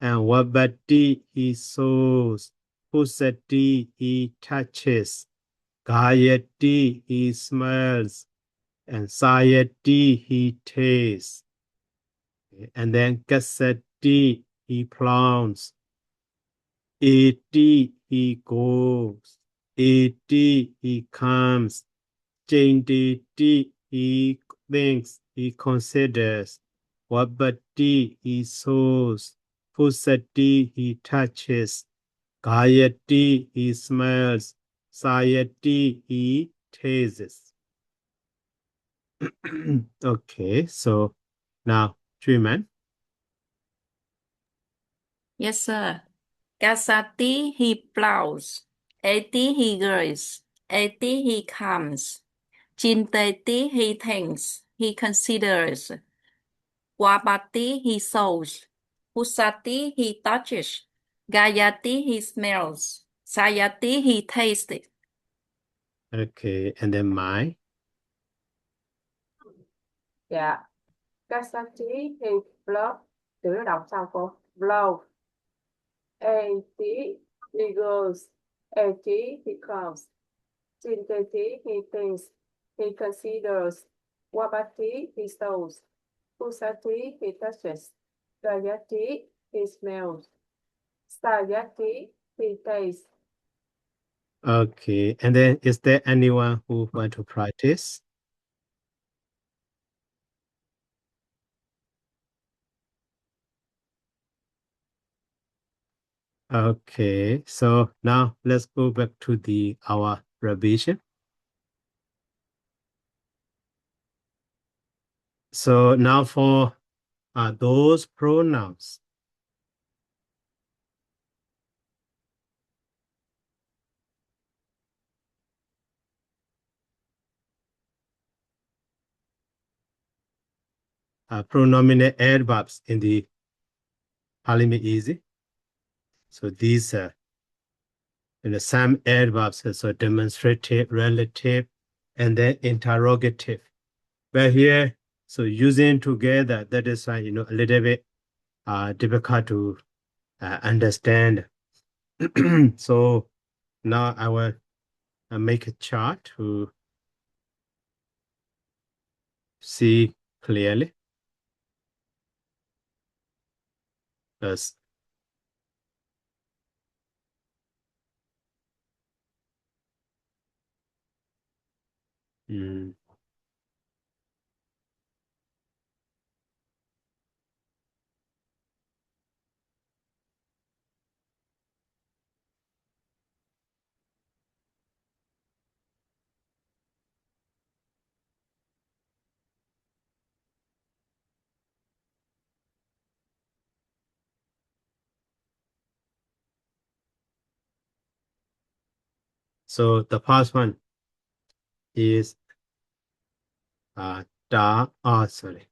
And Wabati, he sows. Pusati, he touches. Gayati, he smells. And Sayati, he tastes. And then Kasati, he plants. Iti, he goes. Iti, he comes. Jinditi, he thinks, he considers. Wabati, he sows. Pusati, he touches. Gayati, he smells. Sayati, he tastes. Okay, so now, Treeman. Yes, sir. Kasati, he plows. Ati, he goes. Ati, he comes. Chintati, he thinks, he considers. Wabati, he sows. Pusati, he touches. Gayati, he smells. Sayati, he tastes. Okay, and then my. Dạ. Kasati, he blow. Tự nó đọc sao cô? Blow. A-T, he goes. A-T, he comes. Jintati, he thinks. He considers. Wabati, he sows. Pusati, he touches. Gayati, he smells. Sayati, he tastes. Okay, and then is there anyone who want to practice? Okay, so now let's go back to our revision. So now for those pronouns. Pronominal adverbs in the Parliament Easy. So these are some adverbs, so demonstrative, relative, and then interrogative. But here, so using together, that is a little bit difficult to understand. So now I will make a chart to see clearly. Yes. So the first one is sorry.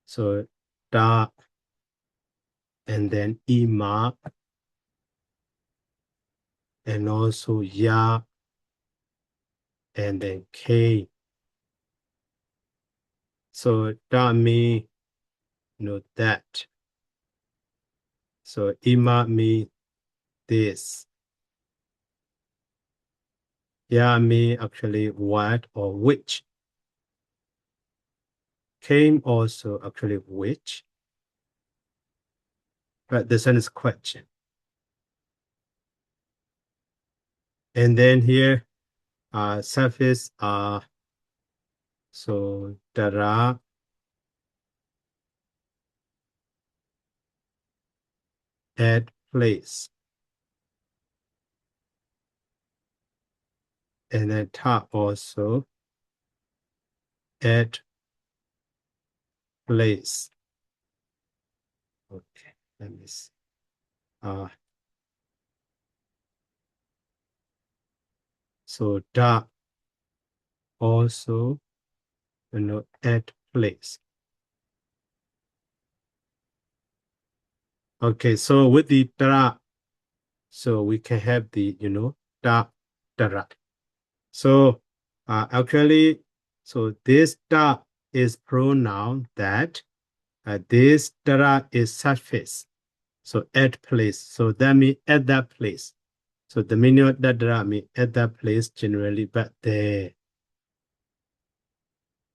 So da, and then ima, and also ya, and then k. So da mean that. So ima mean this. Ya mean actually what or which. Came also actually which. But this one is question. And then here, surface, so dara at place. And then ta also at place. Okay, let me see. So da also, at place. Okay, so with the da, so we can have the, da, dara. So actually, so this da is pronoun that this dara is surface. So at place. So that means at that place. So the meaning of that dara means at that place generally, but there.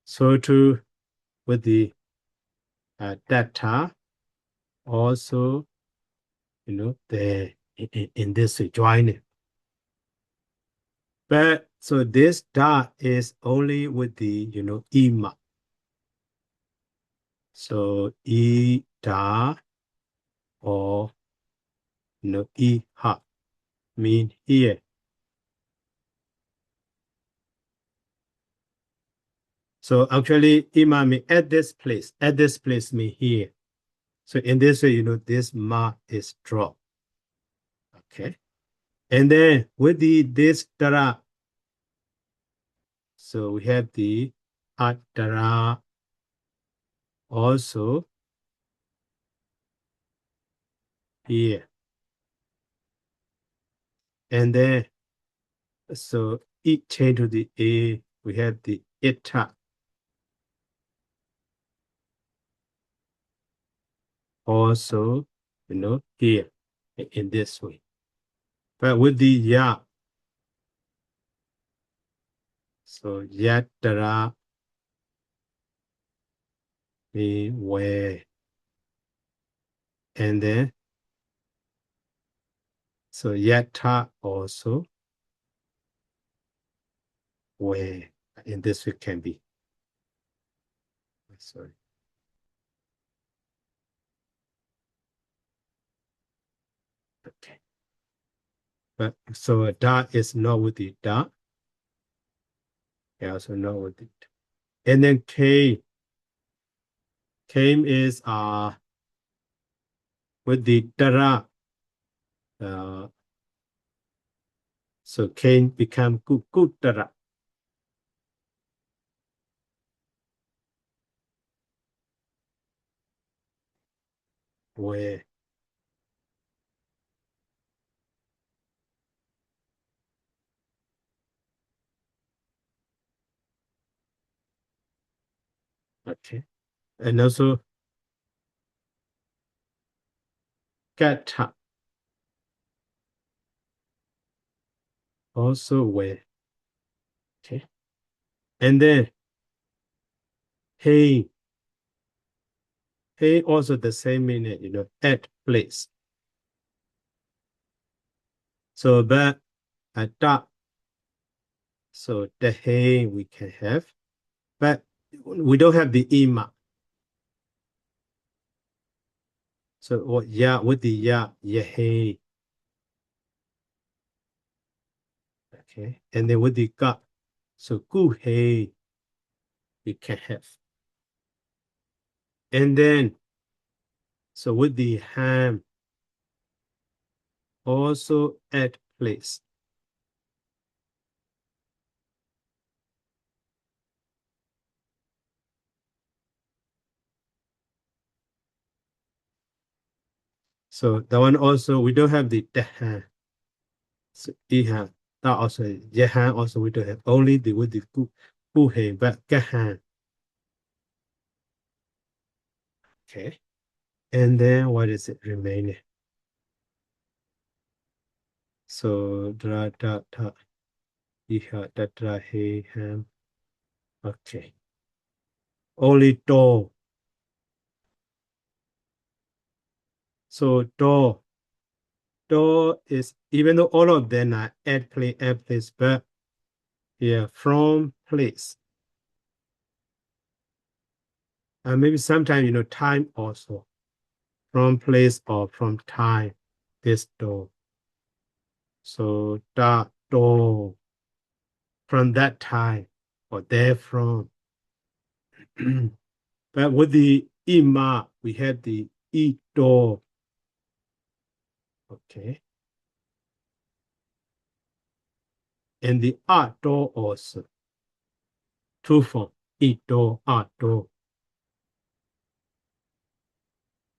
So too with the data also, there in this joining. But so this da is only with the, ima. So e da or e ha mean here. So actually ima mean at this place mean here. So in this way, this ma is dropped. Okay. And then with this dara, so we have the dara also here. And then so it change to the a, we have the ita also, here in this way. But with the ya, so yatara mean where. And then so yata also where in this way can be. Sorry. Okay. But so da is not with the da. Also not with it. And then K. Came is with the dara. So Cain become kutara. Where okay. And also kata. Also where. Okay. And then hey. Hey also the same meaning, at place. So but at that. So the hey we can have, but we don't have the ima. So what ya with the ya hey. Okay. And then with the ka, so ku hey we can have. And then so with the ham also at place. So that one also we don't have the dahan. So iha that also yahan also we don't have only the with the ku hey but gahan. Okay. And then what is it remaining? So dra da ta iha da dra hey ham. Okay. Only do. So do door is, even though all of them are at place, but here from place. And maybe sometimes, time also. From place or from time, this door. So that door, from that time, or therefrom. But with the ima, we have the e door. Okay. And the art door also. Two form, e door, art door.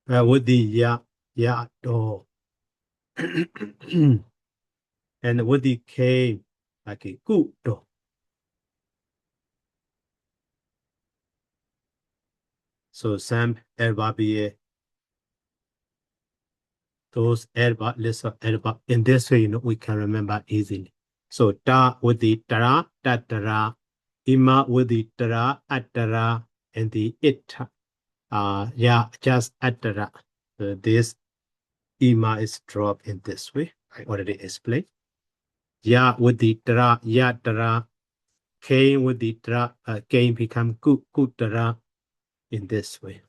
But with the ya door. And with the K, like a good door. So some adverb, those adverb, lesser adverb. In this way, we can remember easily. So da with the tara, tatara, ima with the tara, atara, and the it. Just atara. So this ima is dropped in this way. I already explained. Ya with the tara, ya tara. K with the tara, K become kutara in this way.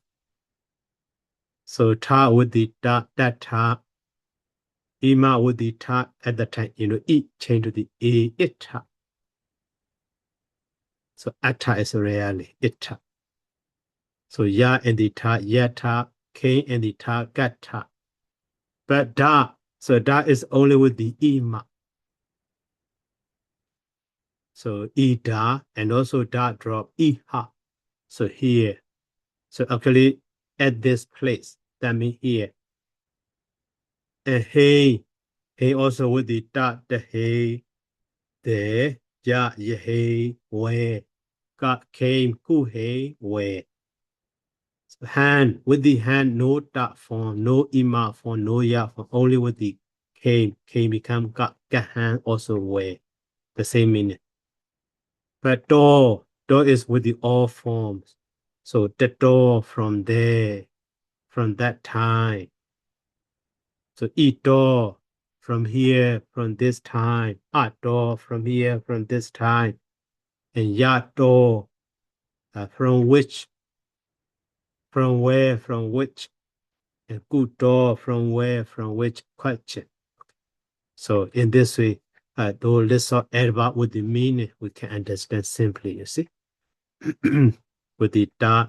So ta with the ta. Ima with the ta at the time, it change to the a, ita. So atta is rarely ita. So ya and the ta, yata, K and the ta, gata. But da, so da is only with the ima. So ida and also da drop iha. So here. So actually at this place, that means here. And hey also with the da, the hey, there, ya, ye, where, got, came, ku, hey, where. So hand, with the hand, no da form, no ima form, no ya form, only with the came become got hand, also where. The same meaning. But door is with the all forms. So the door from there, from that time. So eat door from here, from this time. Art door from here, from this time. And yard door, from which, from where, from which. And good door, from where, from which question. So in this way, though let's not add about with the meaning, we can understand simply, you see. With the da,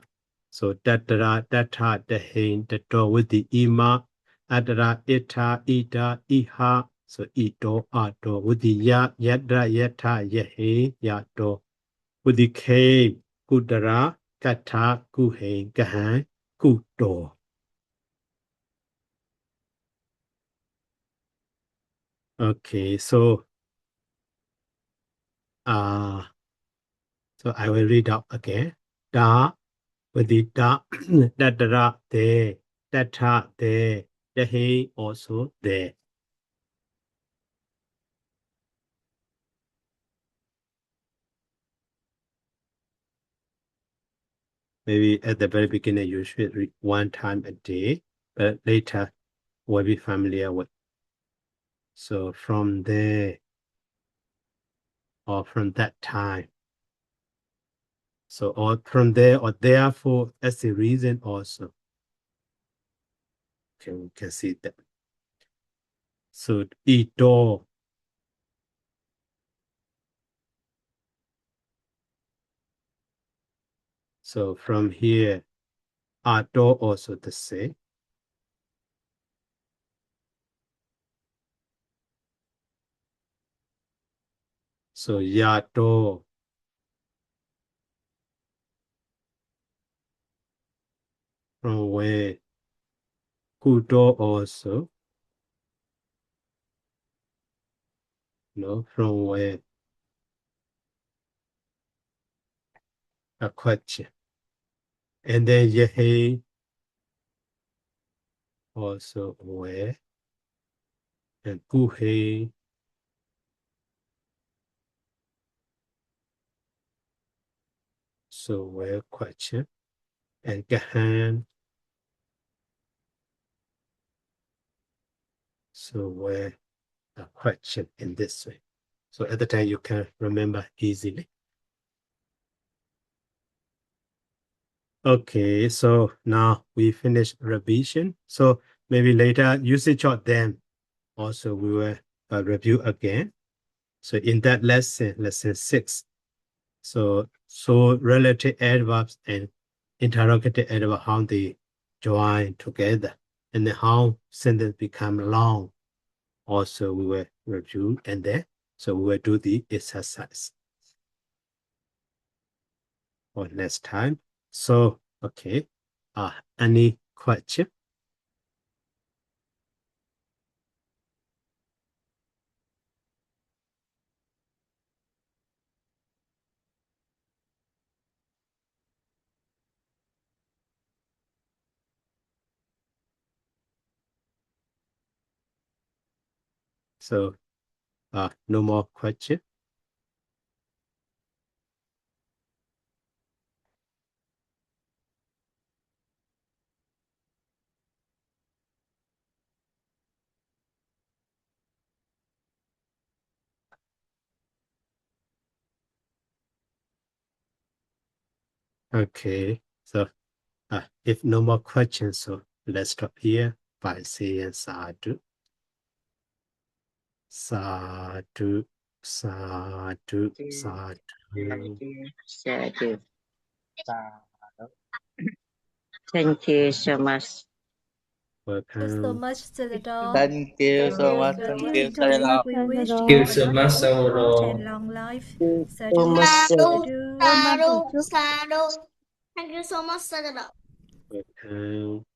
so da, the hein, the door with the ima, adara, ita, iha, so ito, ato, with the ya, yadra, yata, yehe, yato, with the k, kudara, kata, kuhe, gahan, kuto. Okay, so so I will read out again. Da with the da, da, there, ta, there, the he also there. Maybe at the very beginning you should read one time a day, but later we'll be familiar with. So from there or from that time. So or from there or therefore, that's the reason also. Okay, we can see that. So ito. So from here, ato also the same. So yato. From where kudo also. No, from where a question. And then yehe also where. And kuhe so where question. And gahan So where a question in this way. So at the time you can remember easily. Okay, so now we finish revision. So maybe later usage of them also we will review again. So in that lesson 6, so relative adverbs and interrogative adverb, how they join together and then how sentence become long. Also we will review and then so we will do the exercise for next time. So okay, any question? So no more question. Okay, so if no more questions, so let's stop here by saying sadhu. Sadhu, sadhu, sadhu. Sadhu. Thank you so much. Thank you so Welcome. much, Senator. Thank you so much. So Thank till you, next week, Sarah. we wish Thank you you a so lot much, of good health and Sauro. long life. So Sadhu, much. sadhu. Sadu, Sadu. Thank you so much, Sadu. Welcome.